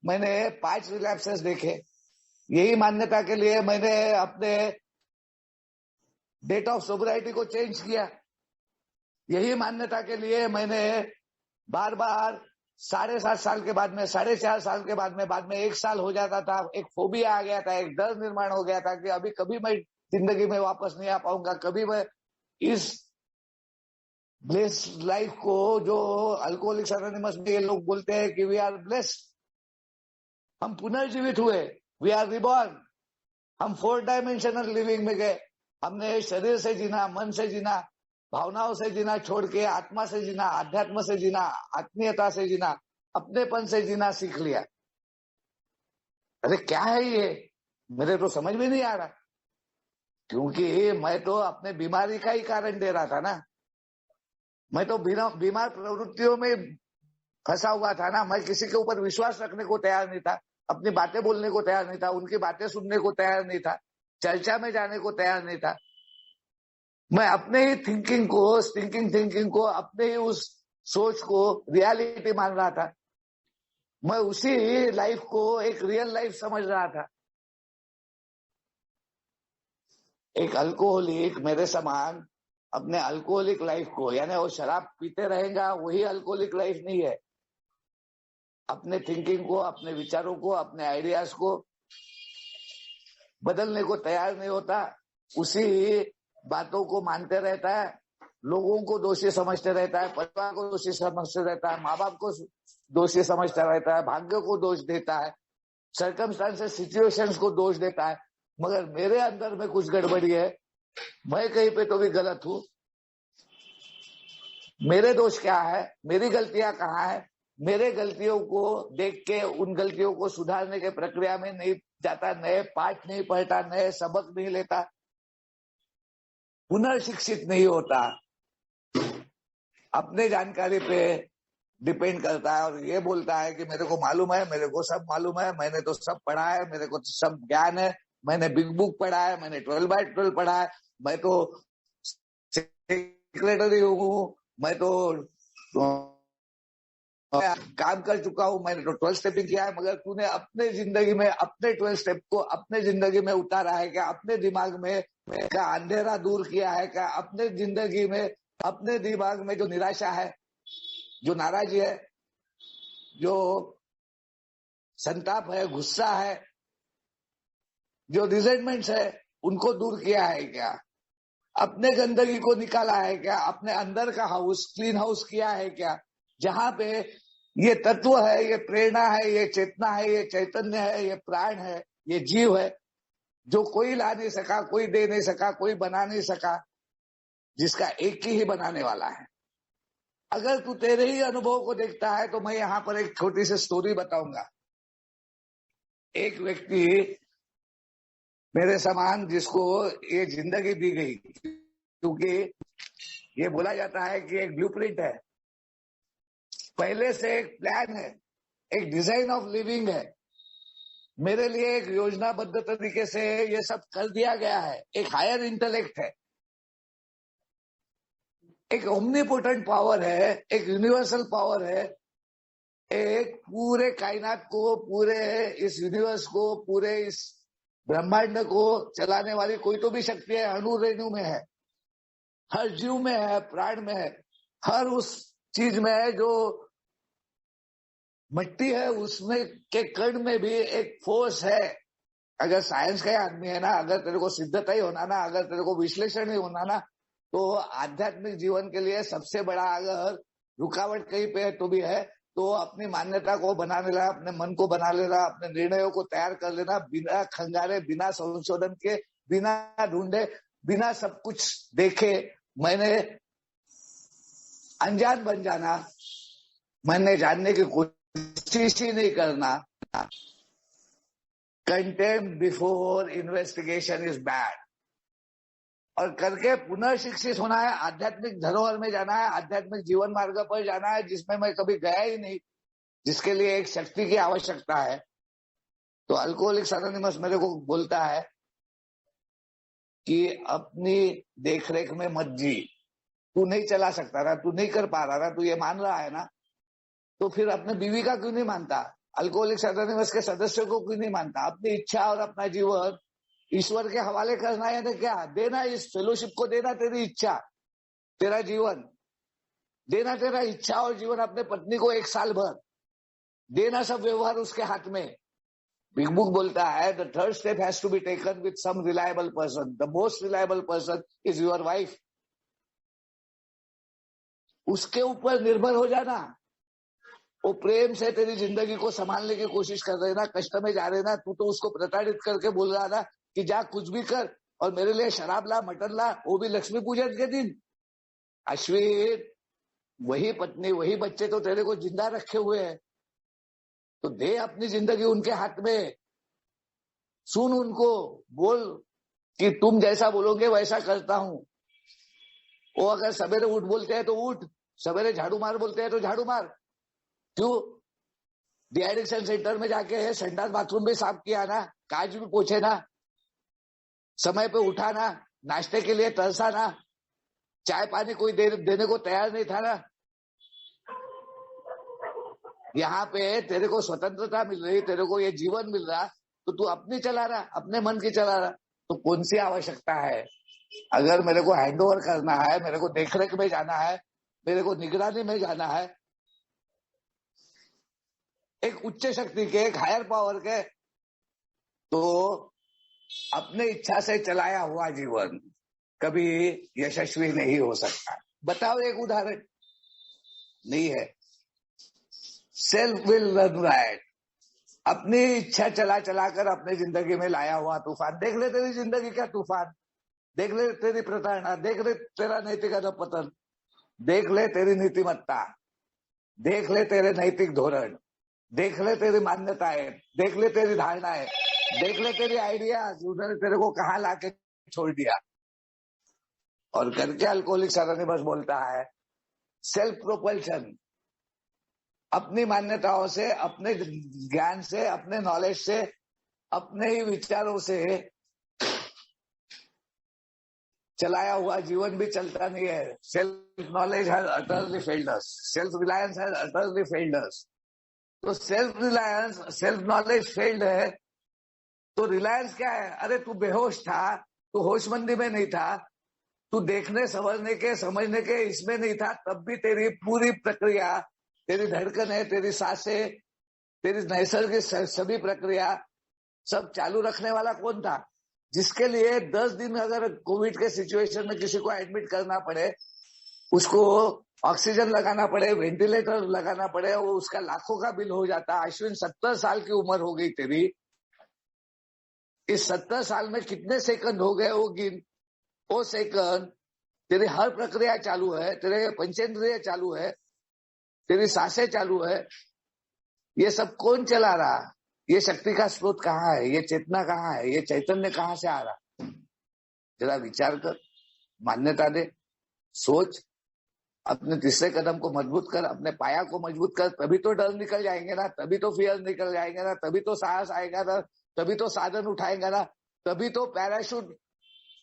मैंने 5 रिलैप्सेस देखे, यही मान्यता के लिए मैंने अपने डेट ऑफ सोबराइटी को चेंज किया, यही मान्यता के लिए मैंने बार बार 7.5 साल के बाद में, 4.5 साल के बाद में 1 साल हो जाता था, एक फोबिया आ गया था, एक डर निर्माण हो गया था कि अभी कभी मैं जिंदगी में वापस नहीं आ पाऊंगा, कभी मैं इस ब्लेस लाइफ को, जो अल्कोहलिक्स एनोनिमस में ये लोग बोलते हैं कि वी आर ब्लेस्ड, हम पुनर्जीवित हुए, वी आर रिबॉर्न, हम 4 डायमेंशनल लिविंग में गए। हमने शरीर से जीना, मन से जीना, भावनाओं से जीना छोड़ के आत्मा से जीना, आध्यात्म से जीना, आत्मीयता से जीना, अपनेपन से जीना सीख लिया। अरे क्या है ये, मेरे तो समझ में नहीं आ रहा, क्योंकि मैं तो अपने बीमारी का ही कारण दे रहा था ना। मैं तो बीमार प्रवृत्तियों में फंसा हुआ था ना। मैं किसी के ऊपर विश्वास रखने को तैयार नहीं था, अपनी बातें बोलने को तैयार नहीं था, उनकी बातें सुनने को तैयार नहीं था, चर्चा में जाने को तैयार नहीं था। मैं अपने ही थिंकिंग को अपने ही उस सोच को रियलिटी मान रहा था। मैं उसी लाइफ को एक रियल लाइफ समझ रहा था। एक अल्कोहलिक मेरे समान अपने अल्कोहलिक लाइफ को, यानी वो शराब पीते रहेगा, वही अल्कोहलिक लाइफ नहीं है। अपने थिंकिंग को, अपने विचारों को, अपने आइडियाज को बदलने को तैयार नहीं होता, उसी बातों को मानते रहता है, लोगों को दोषी समझते रहता है, परिवार को दोषी समझते रहता है, माँ बाप को दोषी समझता रहता है, भाग्य को दोष देता है, सर्कमस्टांसेस, सिचुएशंस को दोष देता है। मगर मेरे अंदर में कुछ गड़बड़ी है, मैं कहीं पे तो भी गलत हूं। मेरे दोष क्या है, मेरी गलतियां कहाँ है, मेरे गलतियों को देख के उन गलतियों को सुधारने के प्रक्रिया में नहीं जाता, नए पाठ नहीं पढ़ता, नए सबक नहीं लेता, पुनर्शिक्षित नहीं होता, अपने जानकारी पे डिपेंड करता है और ये बोलता है कि मेरे को मालूम है, मेरे को सब मालूम है, मैंने तो सब पढ़ा है, मेरे को तो सब ज्ञान है, मैंने बिग बुक पढ़ा है, मैंने 12/12 पढ़ा है, मैं तो सेक्रेटरी हूँ, मैं तो काम कर चुका हूं, मैंने तो 12 स्टेपिंग किया है। मगर तूने अपने जिंदगी में अपने 12 स्टेप को अपने जिंदगी में उतारा है क्या? अपने दिमाग में क्या अंधेरा दूर किया है क्या? अपने जिंदगी में, अपने दिमाग में जो निराशा है, जो नाराजगी है, जो संताप है, गुस्सा है, जो रिजेंटमेंट्स है, उनको दूर किया है क्या? अपने गंदगी को निकाला है क्या? अपने अंदर का हाउस क्लीन हाउस किया है क्या? जहां पे ये तत्व है, ये प्रेरणा है, ये चेतना है, ये चैतन्य है, ये प्राण है, ये जीव है, जो कोई ला नहीं सका, कोई दे नहीं सका, कोई बना नहीं सका, जिसका एक ही बनाने वाला है। अगर तू तेरे ही अनुभव को देखता है तो मैं यहां पर एक छोटी सी स्टोरी बताऊंगा। एक व्यक्ति मेरे समान जिसको ये जिंदगी दी गई, क्योंकि ये बोला जाता है कि एक ब्लूप्रिंट है, पहले से एक प्लान है, एक डिजाइन ऑफ लिविंग है, मेरे लिए एक योजनाबद्ध तरीके से ये सब कर दिया गया है। एक हायर इंटेलेक्ट है, एक ओमनीपोटेंट पावर है, एक यूनिवर्सल पावर है, एक पूरे कायनात को, पूरे इस यूनिवर्स को, पूरे इस ब्रह्मांड को चलाने वाली कोई तो भी शक्ति है, अणु रेणु में है, हर जीव में है, प्राण में है, हर उस चीज में है जो मिट्टी है, उसमें के कण में भी एक फोर्स है। अगर साइंस का आदमी है ना, अगर तेरे को सिद्धता ही होना ना, अगर तेरे को विश्लेषण ही होना ना, तो आध्यात्मिक जीवन के लिए सबसे बड़ा अगर रुकावट कहीं पे तो भी है, तो अपनी मान्यता को बना लेना, अपने मन को बना लेना, अपने निर्णयों को तैयार कर लेना, बिना खंगारे, बिना संशोधन के, बिना ढूंढे, बिना सब कुछ देखे मैंने अनजान बन जाना, मैंने जानने की कोशिश ही नहीं करना। Contempt before investigation is bad. और करके पुनर्शिक्षित होना है, आध्यात्मिक धरोहर में जाना है, आध्यात्मिक जीवन मार्ग पर जाना है, जिसमें मैं कभी गया ही नहीं, जिसके लिए एक शक्ति की आवश्यकता है। तो अल्कोहलिक्स एनोनिमस मेरे को बोलता है कि अपनी देखरेख में मत जी, तू नहीं चला सकता ना, तू नहीं कर पा रहा ना, तू ये मान रहा है ना, तो फिर अपने बीवी का क्यों नहीं मानता? अल्कोहलिक्स एनोनिमस के सदस्यों को क्यों नहीं मानता? अपनी इच्छा और अपना जीवन ईश्वर के हवाले करना है ना, क्या देना, इस फेलोशिप को देना, तेरी इच्छा, तेरा जीवन देना, तेरा इच्छा और जीवन अपने पत्नी को 1 साल भर देना, सब व्यवहार उसके हाथ में। बिग बुक बोलता है the third step has to be taken with some reliable person, the most reliable person is your wife. उसके ऊपर निर्भर हो जाना, वो प्रेम से तेरी जिंदगी को संभालने की कोशिश कर रहे ना, कष्ट में जा रहे ना, तू तो उसको प्रताड़ित करके बोल रहा ना कि जा कुछ भी कर और मेरे लिए शराब ला, मटन ला, वो भी लक्ष्मी पूजन के दिन। अश्विन, वही पत्नी वही बच्चे तो तेरे को जिंदा रखे हुए हैं, तो दे अपनी जिंदगी उनके हाथ में, सुन उनको, बोल कि तुम जैसा बोलोगे वैसा करता हूं। वो अगर सवेरे उठ बोलते हैं तो उठ, सवेरे झाड़ू मार बोलते हैं तो झाड़ू मार। क्यों? डिएडिक्शन सेंटर में जाके संडास बाथरूम भी साफ किया ना, काज भी पोछे ना, समय पे उठा ना, नाश्ते के लिए तरसा ना, चाय पानी कोई देने को तैयार नहीं था ना। यहाँ पे तेरे को स्वतंत्रता मिल रही, तेरे को ये जीवन मिल रहा, तो तू अपनी चला रहा, अपने मन की चला रहा, तो कौन सी आवश्यकता है? अगर मेरे को हैंडओवर करना है, मेरे को देखरेख में जाना है, मेरे को निगरानी में जाना है, एक उच्च शक्ति के, एक हायर पावर के, तो अपने इच्छा से चलाया हुआ जीवन कभी यशस्वी नहीं हो सकता। बताओ एक उदाहरण। नहीं है। सेल्फ विल रन राइट, अपनी इच्छा चला चला कर अपनी जिंदगी में लाया हुआ तूफान। देख ले तेरी जिंदगी का तूफान, देख ले तेरी प्रताड़ना, देख ले तेरा नैतिक अधपतन, देख ले तेरी नीतिमत्ता, देख ले तेरे नैतिक धोरण, देख ले तेरी मान्यताएं, देख ले तेरी धारणाएं, देख ले तेरी आइडियाज, उन्होंने तेरे को कहाँ लाके छोड़ दिया। और करके अल्कोहलिक अनोनिमस बोलता है सेल्फ प्रोपल्शन, अपनी मान्यताओं से, अपने ज्ञान से, अपने नॉलेज से, अपने ही विचारों से चलाया हुआ जीवन भी चलता नहीं है। Self knowledge has utterly failed us, self reliance has utterly failed us. तो self reliance, self knowledge failed है, तो रिलायंस क्या है? अरे तू बेहोश था, तू होशमंदी में नहीं था, तू देखने समझने के इसमें नहीं था, तब भी तेरी पूरी प्रक्रिया, तेरी धड़कन, तेरी सांसें, तेरी नैसर्गिक सभी प्रक्रिया सब चालू रखने वाला कौन था? जिसके लिए 10 दिन अगर कोविड के सिचुएशन में किसी को एडमिट करना पड़े, उसको ऑक्सीजन लगाना पड़े, वेंटिलेटर लगाना पड़े, वो उसका लाखों का बिल हो जाता। अश्विन 70 साल की उम्र हो गई तेरी, इस 70 साल में कितने सेकंड हो गए वो गिन। वो सेकंड तेरी हर प्रक्रिया चालू है, तेरे पंचेंद्रिय चालू है, तेरी सांसें चालू है, ये सब कौन चला रहा? ये शक्ति का स्रोत कहाँ है? ये चेतना कहाँ है? ये चैतन्य कहाँ से आ रहा? जरा विचार कर, मान्यता दे, सोच, अपने तीसरे कदम को मजबूत कर, अपने पाया को मजबूत कर, तभी तो डर निकल जाएंगे ना, तभी तो फियर निकल जाएंगे ना, तभी तो साहस आएगा ना, तभी तो साधन उठाएंगे ना, तभी तो पैराशूट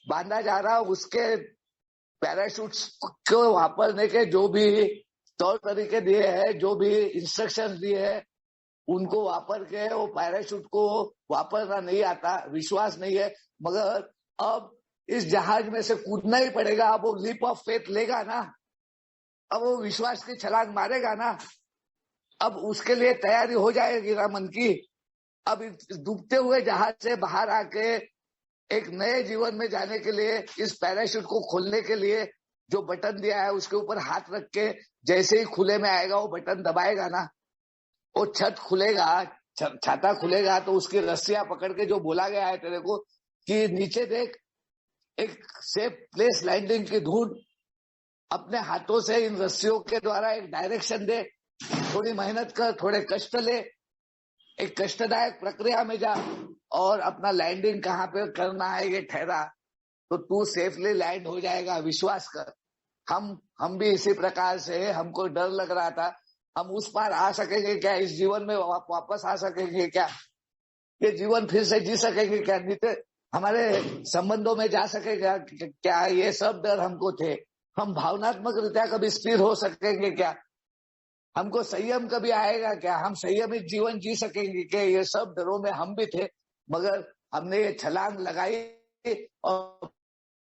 बांधा जा रहा, उसके पैराशूट को वापरने के जो भी तौर तरीके दिए हैं, जो भी इंस्ट्रक्शन दिए हैं, उनको वापर के वो पैराशूट को वापरना नहीं आता, विश्वास नहीं है, मगर अब इस जहाज में से कूदना ही पड़ेगा। अब वो लीप ऑफ फेथ लेगा ना, अब वो विश्वास की छलांग मारेगा ना, अब उसके लिए तैयारी हो जाएगी ना मन की। अब डूबते हुए जहाज से बाहर आके एक नए जीवन में जाने के लिए, इस पैराशूट को खोलने के लिए जो बटन दिया है उसके ऊपर हाथ रख के जैसे ही खुले में आएगा, वो बटन दबाएगा ना, वो छत खुलेगा, छाता खुलेगा, तो उसकी रस्सियां पकड़ के जो बोला गया है तेरे को कि नीचे देख, एक सेफ प्लेस लैंडिंग की ढूंढ, अपने हाथों से इन रस्सियों के द्वारा एक डायरेक्शन दे, थोड़ी मेहनत कर, थोड़े कष्ट ले, एक कष्टदायक प्रक्रिया में जा और अपना लैंडिंग कहाँ पे करना है ये ठहरा, तो तू सेफली लैंड हो जाएगा। विश्वास कर। हम भी इसी प्रकार से, हमको डर लग रहा था, हम उस पार आ सकेंगे क्या? इस जीवन में वापस आ सकेंगे क्या? ये जीवन फिर से जी सकेंगे क्या? नित्य हमारे संबंधों में जा सकेगा क्या? ये सब डर हमको थे। हम भावनात्मक रीत्या कभी स्थिर हो सकेंगे क्या? हमको संयम कभी आएगा क्या? हम संयमित जीवन जी सकेंगे क्या? ये सब डरों में हम भी थे, मगर हमने ये छलांग लगाई और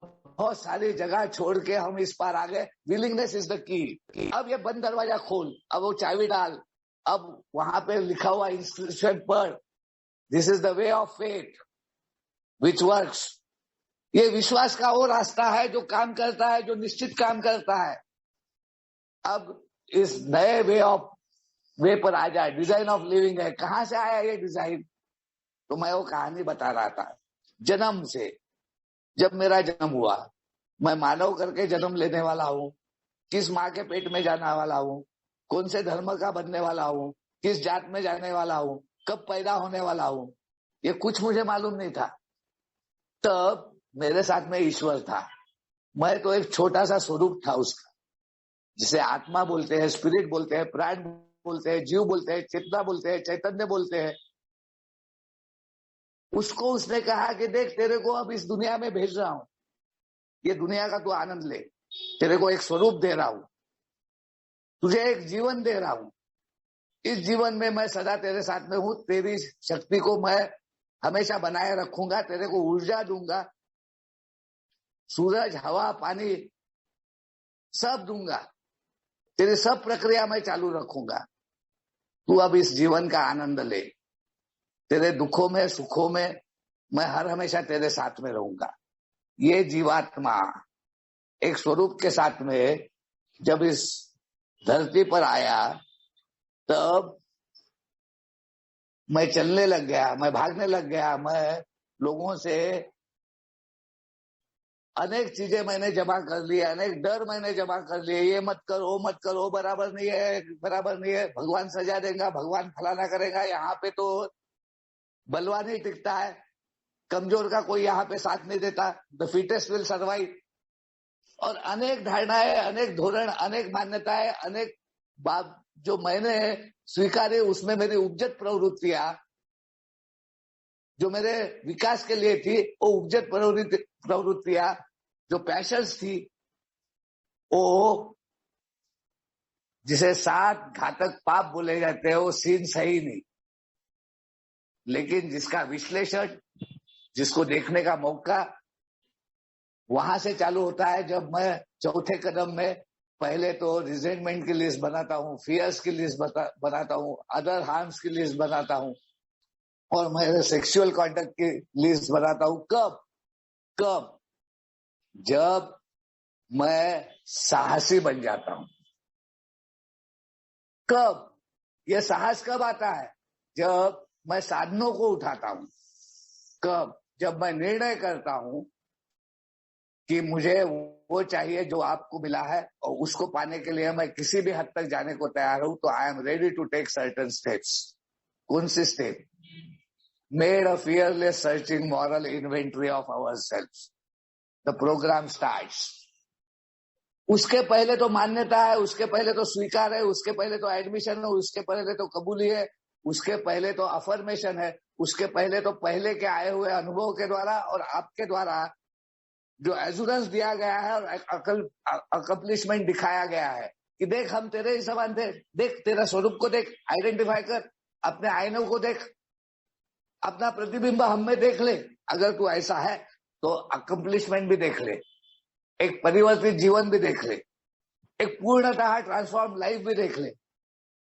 बहुत सारी जगह छोड़ के हम इस पार आ गए। Willingness is the key. अब ये बंद दरवाजा खोल, अब वो चाबी डाल, अब वहां पे लिखा हुआ इंस्क्रिप्शन पढ़, this is the way of faith which works. ये विश्वास का वो रास्ता है जो काम करता है, जो निश्चित काम करता है। अब इस नए वे पर आ जाए। डिजाइन ऑफ लिविंग है, कहां से आया ये डिजाइन? तो मैं वो कहानी बता रहा था। जन्म से, जब मेरा जन्म हुआ, मैं मानव करके जन्म लेने वाला हूँ, किस माँ के पेट में जाने वाला हूँ, कौन से धर्म का बनने वाला हूँ, किस जात में जाने वाला हूँ, कब पैदा होने वाला हूँ, ये कुछ मुझे मालूम नहीं था। तब मेरे साथ में ईश्वर था, मैं तो एक छोटा सा स्वरूप था उसका, जिसे आत्मा बोलते हैं, स्पिरिट बोलते हैं, प्राण बोलते हैं, जीव बोलते हैं, चेतना बोलते हैं, चैतन्य बोलते हैं। उसको उसने कहा कि देख, तेरे को अब इस दुनिया में भेज रहा हूं, ये दुनिया का तू आनंद ले, तेरे को एक स्वरूप दे रहा हूं, तुझे एक जीवन दे रहा हूं, इस जीवन में मैं सदा तेरे साथ में हूं, तेरी शक्ति को मैं हमेशा बनाए रखूंगा, तेरे को ऊर्जा दूंगा, सूरज, हवा, पानी सब दूंगा, तेरी सब प्रक्रिया मैं चालू रखूंगा, तू अब इस जीवन का आनंद ले, तेरे दुखों में सुखों में मैं हर हमेशा तेरे साथ में रहूंगा। ये जीवात्मा एक स्वरूप के साथ में जब इस धरती पर आया, तब मैं चलने लग गया, मैं भागने लग गया, मैं लोगों से अनेक चीजें मैंने जमा कर ली, अनेक डर मैंने जमा कर लिए, ये मत करो मत करो, बराबर नहीं है, बराबर नहीं है, भगवान सजा देगा, भगवान फलाना करेगा, यहाँ पे तो बलवान ही टिकता है, कमजोर का कोई यहाँ पे साथ नहीं देता, द फिटेस्ट विल सर्वाइव। और अनेक धारणाएं, अनेक धोरण, अनेक मान्यताएं, अनेक बात जो मैंने स्वीकारी, उसमें मेरी उपजत प्रवृत्तियां जो मेरे विकास के लिए थी, वो उपजत प्रवृत्तियां जो पैशंस थी, वो जिसे 7 घातक पाप बोले जाते हैं, वो सीन सही नहीं, लेकिन जिसका विश्लेषण, जिसको देखने का मौका वहां से चालू होता है, जब मैं चौथे कदम में पहले तो रिजेंटमेंट की लिस्ट बनाता हूँ, फियर्स की लिस्ट बनाता हूँ, अदर हार्म्स की लिस्ट बनाता हूँ, और मैं सेक्सुअल कॉन्टेक्ट की लिस्ट बनाता हूँ। कब? जब मैं साहसी बन जाता हूं। कब? यह साहस कब आता है? जब मैं साधनों को उठाता हूं। कब? जब मैं निर्णय करता हूं कि मुझे वो चाहिए जो आपको मिला है, और उसको पाने के लिए मैं किसी भी हद तक जाने को तैयार हूं, तो I am ready to take certain steps. कौन से step? Made a fearless searching moral inventory of ourselves. The program starts. उसके पहले तो मान्यता है, उसके पहले तो स्वीकार है, उसके पहले तो एडमिशन है, उसके पहले तो कबूली है, उसके पहले तो अफर्मेशन है, उसके पहले तो पहले के आए हुए अनुभव के द्वारा और आपके द्वारा जो एजुरेंस दिया गया है और अकम्प्लिशमेंट दिखाया गया है कि देख, हम तेरे ही समान थे, देख तेरा स्वरूप को देख, आइडेंटिफाई कर, अपने आईनों को देख, अपना प्रतिबिंब हम में देख ले। अगर तू ऐसा है तो अकम्प्लिशमेंट भी देख ले, एक परिवर्तित जीवन भी देख ले, एक पूर्णतः ट्रांसफॉर्म लाइफ भी देख ले,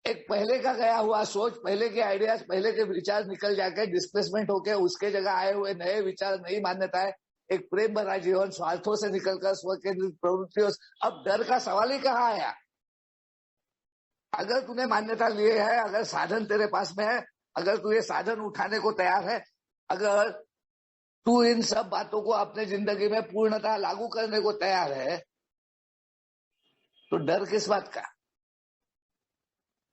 एक पहले का गया हुआ सोच, पहले के आइडियाज, पहले के विचार निकल जाके डिस्प्लेसमेंट होके उसके जगह आए हुए नए विचार, नई मान्यताएं, एक प्रेम भरा जीवन, स्वार्थों से निकलकर स्व केंद्रित प्रवृत्तियों। अब डर का सवाल ही कहाँ आया? अगर तूने मान्यता लिए है, अगर साधन तेरे पास में है, अगर तू ये साधन उठाने को तैयार है, अगर तू इन सब बातों को अपने जिंदगी में पूर्णतः लागू करने को तैयार है, तो डर किस बात का?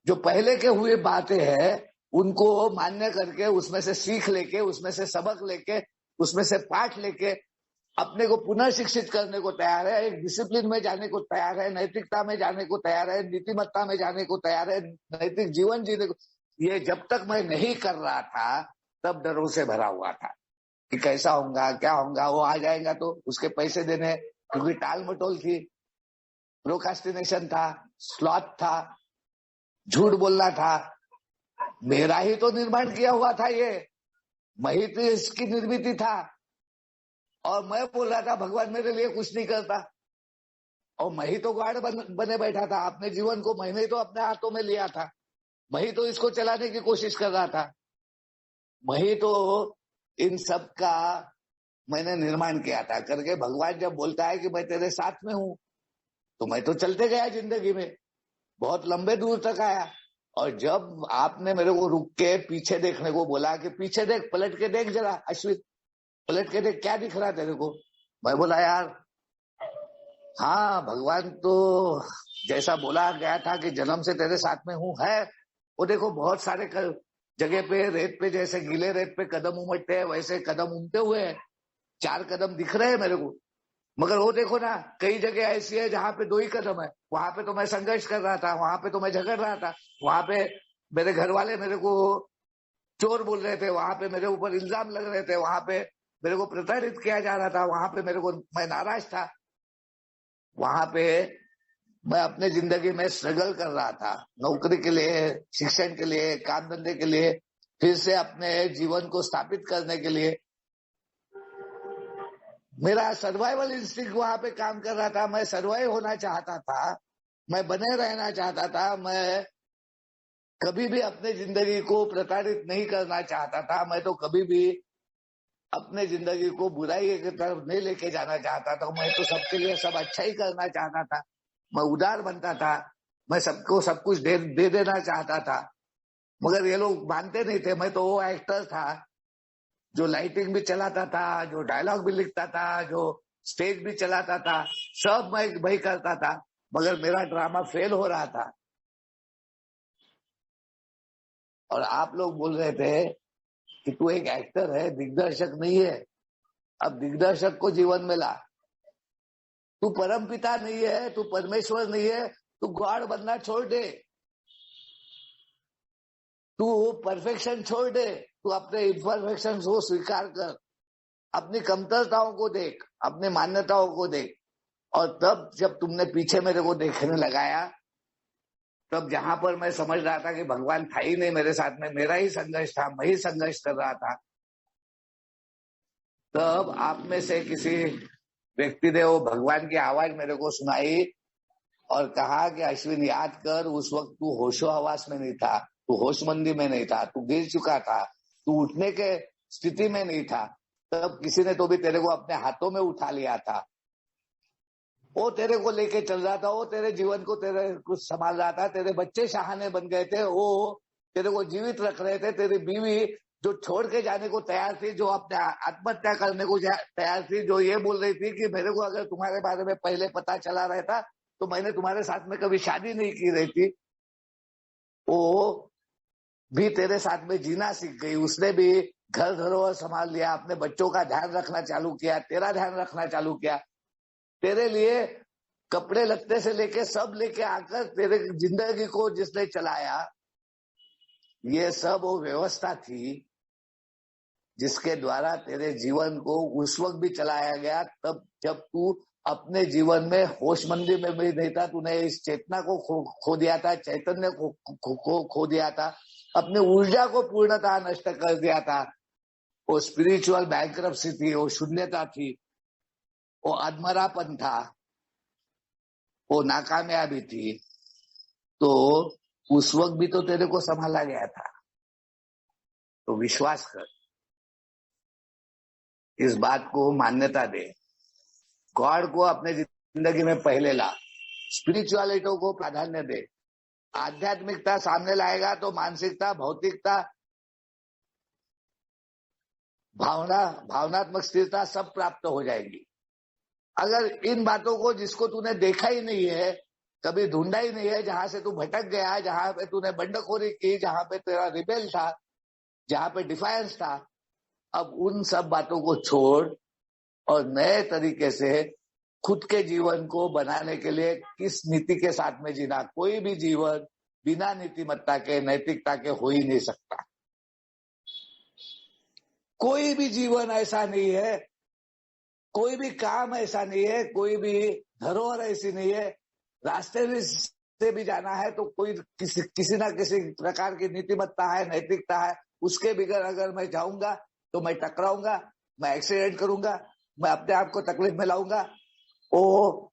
जो पहले के हुए बातें हैं उनको मान्य करके, उसमें से सीख लेके, उसमें से सबक लेके, उसमें से पाठ लेके अपने को पुनर्शिक्षित करने को तैयार है, एक डिसिप्लिन में जाने को तैयार है, नैतिकता में जाने को तैयार है, नीतिमत्ता में जाने को तैयार है, नैतिक जीवन जीने को। ये जब तक मैं नहीं कर रहा था, तब डरों से भरा हुआ था कि कैसा होगा, क्या होगा, वो आ जाएगा तो उसके पैसे देने, क्योंकि टाल मटोल थी, प्रोकास्टिनेशन था, स्लॉथ था, झूठ बोलना था। मेरा ही तो निर्माण किया हुआ था ये, मैं ही तो इसकी निर्मित था, और मैं बोल रहा था भगवान मेरे लिए कुछ नहीं करता, और मैं ही तो गार्ड बने बैठा था। अपने जीवन को मैंने तो अपने हाथों में लिया था, मैं ही तो इसको चलाने की कोशिश कर रहा था, मैं ही तो इन सब का मैंने निर्माण किया था करके। भगवान जब बोलता है कि मैं तेरे साथ में हूं, तो मैं तो चलते गया जिंदगी में, बहुत लंबे दूर तक आया। और जब आपने मेरे को रुक के पीछे देखने को बोला कि पीछे देख, पलट के देख जरा अश्विन, पलट के देख क्या दिख रहा है तेरे को। मैं बोला यार हाँ भगवान तो जैसा बोला गया था कि जन्म से तेरे साथ में हूँ है। वो देखो बहुत सारे जगह पे रेत पे जैसे गीले रेत पे कदम उमड़ते हैं वैसे कदम उमड़ते हुए हैं। 4 कदम दिख रहे हैं मेरे को। मगर वो देखो ना कई जगह ऐसी है जहां पे 2 ही कदम है। वहां पे तो मैं संघर्ष कर रहा था, वहां पे तो मैं झगड़ रहा था, वहां पे मेरे घर वाले मेरे को चोर बोल रहे थे, वहां पे मेरे ऊपर इल्जाम लग रहे थे, वहां पे मेरे को प्रताड़ित किया जा रहा था, वहां पे मेरे को मैं नाराज था। वहां पे मैं अपने जिंदगी में स्ट्रगल कर रहा था नौकरी के लिए, शिक्षण के लिए, काम धंधे के लिए, फिर से अपने जीवन को स्थापित करने के लिए। मेरा सर्वाइवल इंस्टिंक्ट वहां पे काम कर रहा था। मैं सर्वाइव होना चाहता था, मैं बने रहना चाहता था, मैं कभी भी अपने जिंदगी को प्रताड़ित नहीं करना चाहता था, मैं तो कभी भी अपने जिंदगी को बुराई की तरफ नहीं लेके जाना चाहता था। मैं तो सबके लिए सब अच्छा ही करना चाहता था, मैं उदार बनता था, मैं सबको सब कुछ दे देना चाहता था। मगर ये लोग मानते नहीं थे। मैं तो वो एक्टर था जो लाइटिंग भी चलाता था, जो डायलॉग भी लिखता था, जो स्टेज भी चलाता था, सब मैं वही करता था। मगर मेरा ड्रामा फेल हो रहा था। और आप लोग बोल रहे थे कि तू एक एक्टर है, दिग्दर्शक नहीं है, अब दिग्दर्शक को जीवन में ला। तू परम पिता नहीं है, तू परमेश्वर नहीं है, तू गॉड बनना छोड़ दे, तू परफेक्शन छोड़ दे, तू अपने इम्परफेक्शन को स्वीकार कर, अपनी कमतरताओं को देख, अपनी मान्यताओं को देख। और तब जब तुमने पीछे मेरे को देखने लगाया, तब जहां पर मैं समझ रहा था कि भगवान था ही नहीं मेरे साथ में, मेरा ही संघर्ष था, मैं ही संघर्ष कर रहा था, तब आप में से किसी व्यक्ति ने वो भगवान की आवाज मेरे को सुनाई और कहा कि अश्विन याद कर, उस वक्त तू होशो हवास में नहीं था, तू होशमंदी में नहीं था, तू गिर चुका था, तू उठने के स्थिति में नहीं था। तब किसी ने तो भी तेरे को अपने हाथों में उठा लिया था, वो तेरे को लेके चल रहा था, वो तेरे जीवन को तेरे कुछ संभाल रहा था, तेरे बच्चे शहाने बन गए थे, वो तेरे को जीवित रख रहे थे, तेरी बीवी जो छोड़ के जाने को तैयार थी, जो अपने आत्महत्या करने को तैयार थी, जो ये बोल रही थी कि मेरे को अगर तुम्हारे बारे में पहले पता चला रहता तो मैंने तुम्हारे साथ में कभी शादी नहीं की रहती, वो भी तेरे साथ में जीना सीख गई। उसने भी घर धरोहर संभाल लिया, अपने बच्चों का ध्यान रखना चालू किया, तेरा ध्यान रखना चालू किया। तेरे लिए कपड़े लगते से लेके सब लेके आकर तेरे जिंदगी को जिसने चलाया, ये सब वो व्यवस्था थी जिसके द्वारा तेरे जीवन को उस वक्त भी चलाया गया तब जब तू अपने जीवन में होशमंदी में भी नहीं था। तूने इस चेतना को खो दिया था, चैतन्य को खो दिया था, अपनी ऊर्जा को पूर्णतः नष्ट कर दिया था। वो स्पिरिचुअल बैंक्रप्सी थी, वो शून्यता थी, वो अधमरापन था, वो नाकामयाबी थी। तो उस वक्त भी तो तेरे को संभाला गया था। तो विश्वास कर, इस बात को मान्यता दे, गॉड को अपने जिंदगी में पहले ला, स्पिरिचुअलिटी को प्राधान्य दे। आध्यात्मिकता सामने लाएगा तो मानसिकता, भौतिकता, भावनात्मक स्थिरता सब प्राप्त हो जाएगी। अगर इन बातों को, जिसको तूने देखा ही नहीं है, कभी ढूंढा ही नहीं है, जहां से तू भटक गया, जहां पे तूने बंडखोरी की, जहां पे तेरा रिबेल था, जहां पे डिफायंस था, अब उन सब बातों को छोड़ और नए तरीके से खुद के जीवन को बनाने के लिए किस नीति के साथ में जीना। कोई भी जीवन बिना नीतिमत्ता के, नैतिकता के हो ही नहीं सकता। कोई भी जीवन ऐसा नहीं है, कोई भी काम ऐसा नहीं है, कोई भी धरोहर ऐसी नहीं है। रास्ते भी से भी जाना है तो कोई किसी ना किसी प्रकार की नीतिमत्ता है, नैतिकता है। उसके बगैर अगर मैं जाऊंगा तो मैं टकराऊंगा, मैं एक्सीडेंट करूंगा, मैं अपने आप को तकलीफ में लाऊंगा। वो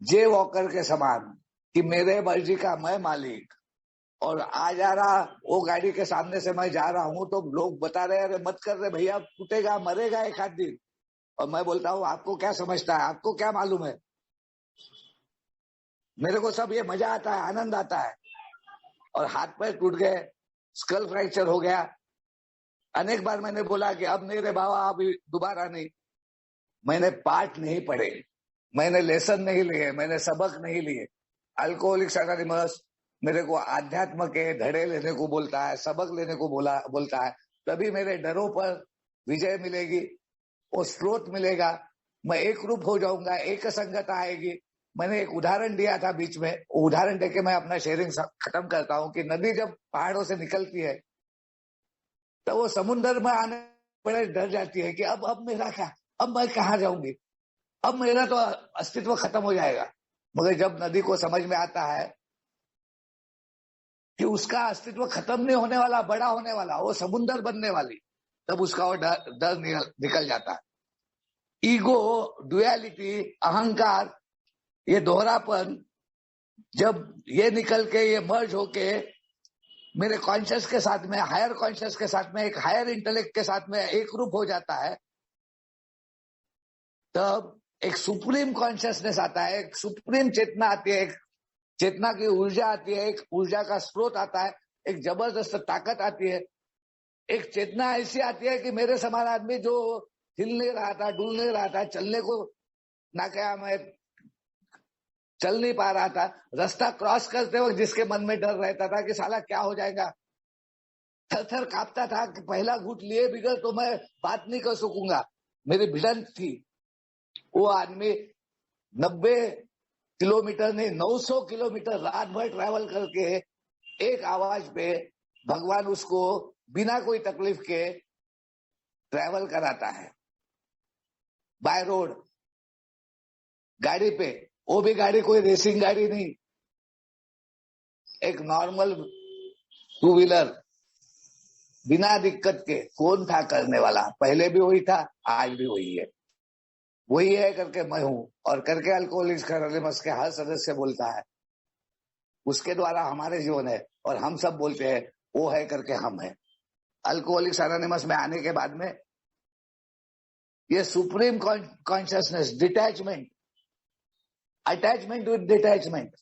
जे वॉकर के समान कि मेरे मर्जी का मैं मालिक, और आ जा रहा वो गाड़ी के सामने से मैं जा रहा हूं तो लोग बता रहे अरे मत कर रहे भैया, टूटेगा, मरेगा एक आध दिन। और मैं बोलता हूं आपको क्या समझता है, आपको क्या मालूम है, मेरे को सब ये मजा आता है, आनंद आता है। और हाथ पैर टूट गए, स्कल फ्रैक्चर हो गया, अनेक बार मैंने बोला कि अब नहीं रे बाबा, अभी दोबारा नहीं। मैंने पाठ नहीं पढ़े, मैंने लेसन नहीं लिए, मैंने सबक नहीं लिए। अल्कोहलिक्स एनोनिमस मेरे को आध्यात्म के धड़े लेने को बोलता है, सबक लेने को बोलता है। तभी मेरे डरों पर विजय मिलेगी, वो स्रोत मिलेगा, मैं एक रूप हो जाऊंगा, एक संगत आएगी। मैंने एक उदाहरण दिया था बीच में, वो उदाहरण देके मैं अपना शेयरिंग खत्म करता हूं कि नदी जब पहाड़ों से निकलती है तो वो समुन्द्र में आने बड़े डर जाती है कि अब मेरा क्या, अब मैं कहाँ जाऊंगी, अब मेरा तो अस्तित्व खत्म हो जाएगा। मगर जब नदी को समझ में आता है कि उसका अस्तित्व खत्म नहीं होने वाला, बड़ा होने वाला, वो समुन्द्र बनने वाली, तब उसका वो डर निकल जाता है। ईगो, डुअलिटी, अहंकार, ये दोहरापन जब ये निकल के, ये मर्ज होके मेरे कॉन्शियस के साथ में, हायर कॉन्शियस के साथ में, एक हायर इंटेलेक्ट के साथ में एक रूप हो जाता है, तब एक सुप्रीम कॉन्शियसनेस आता है, एक सुप्रीम चेतना आती है, एक चेतना की ऊर्जा आती है, एक ऊर्जा का स्रोत आता है, एक जबरदस्त ताकत आती है। एक चेतना ऐसी आती है कि मेरे समान आदमी जो हिल नहीं रहा था, डुल नहीं रहा था, चलने को ना क्या, मैं चल नहीं पा रहा था, रास्ता क्रॉस करते वक्त जिसके मन में डर रहता था कि साला क्या हो जाएगा, थर थर कांपता था कि पहला घूंट लिए बिगड़ तो मैं बात नहीं कर सकूंगा, मेरी भिड़ंत थी। वो आदमी 90 किलोमीटर नहीं, 900 किलोमीटर रात भर ट्रैवल करके एक आवाज पे भगवान उसको बिना कोई तकलीफ के ट्रैवल कराता है बाय रोड, गाड़ी पे। वो भी गाड़ी कोई रेसिंग गाड़ी नहीं, एक नॉर्मल टू व्हीलर, बिना दिक्कत के। कौन था करने वाला? पहले भी वही था, आज भी वही है। वही है करके मैं हूं, और करके अल्कोहलिक्स एनोनिमस के हर सदस्य बोलता है, उसके द्वारा हमारे जीवन है, और हम सब बोलते हैं वो है करके हम है। अल्कोहलिक्स एनोनिमस में आने के बाद में ये supreme consciousness, detachment, attachment with detachment,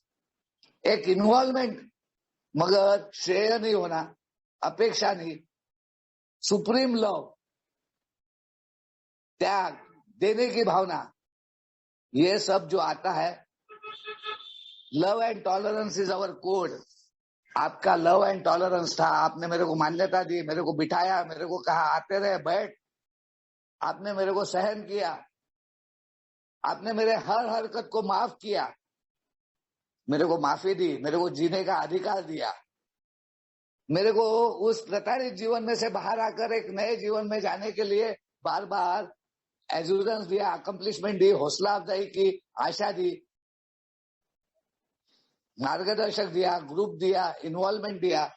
एक इन्वॉल्वमेंट, मगर श्रेय नहीं होना, अपेक्षा नहीं, सुप्रीम लव, त्याग, देने की भावना, ये सब जो आता है, love and tolerance is our code. आपका लव एंड टॉलरेंस था, आपने मेरे को मान्यता दी, मेरे को बिठाया, मेरे को कहा आते रहे, बैठ, आपने मेरे को सहन किया, आपने मेरे हर हरकत को माफ किया, मेरे को माफी दी, मेरे को जीने का अधिकार दिया, मेरे को उस प्रताड़ित जीवन में से बाहर आकर एक नए जीवन में जाने के लिए बार बार एजुरेंस दिया, अकम्प्लिशमेंट दी, हौसला अफजाई की, आशा दी, मार्गदर्शक दिया, ग्रुप दिया, इन्वॉल्वमेंट दिया,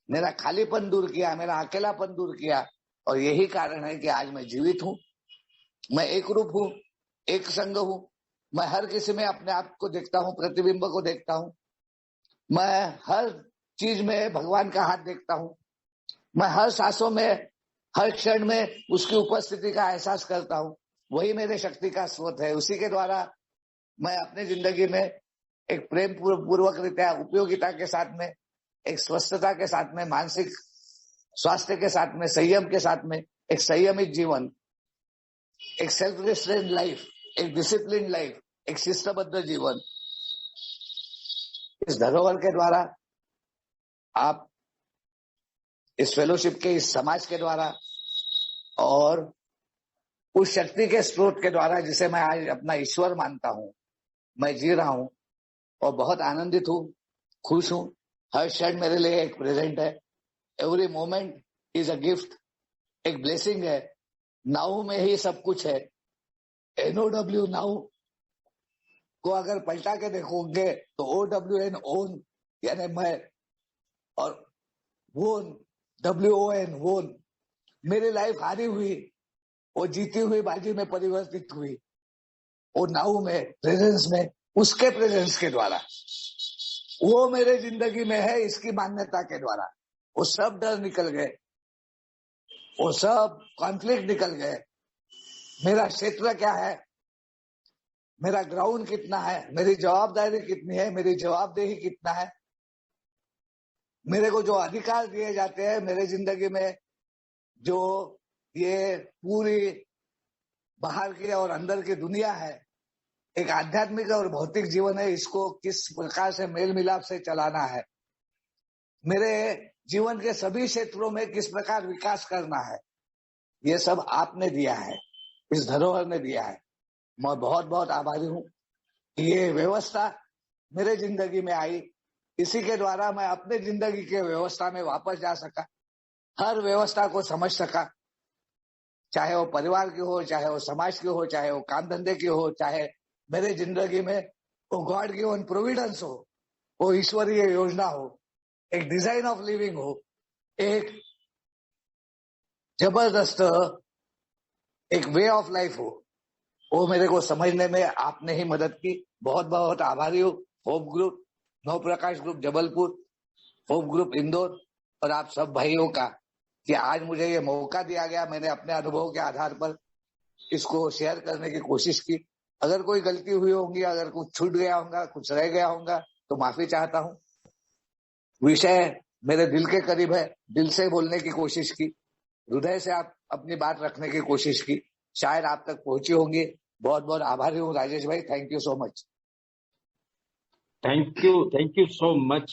मेरा खालीपन दूर किया, मेरा अकेलापन दूर किया। और यही कारण है कि आज मैं जीवित हूं, मैं एक रूप हूं, एक संग हूं। मैं हर किसी में अपने आप को देखता हूं, प्रतिबिंब को देखता हूं, मैं हर चीज में भगवान का हाथ देखता हूं, मैं हर सांसों में, हर क्षण में उसकी उपस्थिति का एहसास करता हूं। वही मेरे शक्ति का स्रोत है, उसी के द्वारा मैं अपनी जिंदगी में एक प्रेम पूर्वक रीत्या, उपयोगिता के साथ में, एक स्वस्थता के साथ में, मानसिक स्वास्थ्य के साथ में, संयम के साथ में, एक संयमित जीवन, एक सेल्फ रिस्ट्रेन्ड लाइफ, एक डिसिप्लिन लाइफ, एक शिस्तबद्ध जीवन, इस धरोहर के द्वारा, आप इस फेलोशिप के, इस समाज के द्वारा, और उस शक्ति के स्रोत के द्वारा जिसे मैं आज अपना ईश्वर मानता हूं, मैं जी रहा हूं और बहुत आनंदित हूं, खुश हूं। हर क्षण मेरे लिए एक प्रेजेंट है, every moment is a gift, एक ब्लेसिंग है। नाउ में ही सब कुछ है। NOW नाउ को अगर पलटा के देखोगे तो OWN ओन, यानी मैं, और वोन, WON वोन, मेरी लाइफ हारी हुई, वो जीती हुई बाजी में परिवर्तित हुई, वो नाउ में, प्रेजेंस में, उसके प्रेजेंस के द्वारा, वो मेरे जिंदगी में है, इसकी मान्यता के द्वारा वो सब डर निकल गए, वो सब कॉन्फ्लिक्ट निकल गए। मेरा क्षेत्र क्या है, मेरा ग्राउंड कितना है, मेरी जवाबदारी कितनी है, मेरी जवाबदेही कितना है, मेरे को जो अधिकार दिए जाते हैं मेरे जिंदगी में, जो ये पूरी बाहर की और अंदर की दुनिया है, एक आध्यात्मिक और भौतिक जीवन है, इसको किस प्रकार से मेल मिलाप से चलाना है, मेरे जीवन के सभी क्षेत्रों में किस प्रकार विकास करना है, ये सब आपने दिया है, इस धरोहर ने दिया है। मैं बहुत बहुत आभारी हूँ। ये व्यवस्था मेरे जिंदगी में आई, इसी के द्वारा मैं अपने जिंदगी के व्यवस्था में वापस जा सका, हर व्यवस्था को समझ सका, चाहे वो परिवार की हो, चाहे वो समाज की हो, चाहे वो काम धंधे की हो, चाहे मेरे जिंदगी में वो गॉड गिवन प्रोविडेंस हो, वो ईश्वरीय योजना हो, एक डिजाइन ऑफ लिविंग हो, एक जबरदस्त एक वे ऑफ लाइफ हो, वो मेरे को समझने में आपने ही मदद की। बहुत बहुत आभारी हूँ। Hope group, Nav Prakash group Jabalpur, hope group Indore और आप सब भाइयों का कि आज मुझे ये मौका दिया गया, मैंने अपने अनुभव के आधार पर इसको शेयर करने की कोशिश की। अगर कोई गलती हुई होगी, अगर कुछ छूट गया होगा, कुछ रह गया होगा, तो माफी चाहता हूँ। विषय मेरे दिल के करीब है, दिल से बोलने की कोशिश की, हृदय से आप अपनी बात रखने की कोशिश की, शायद आप तक पहुंची होंगी। बहुत बहुत आभारी हूँ राजेश भाई, thank you so much. Thank you so much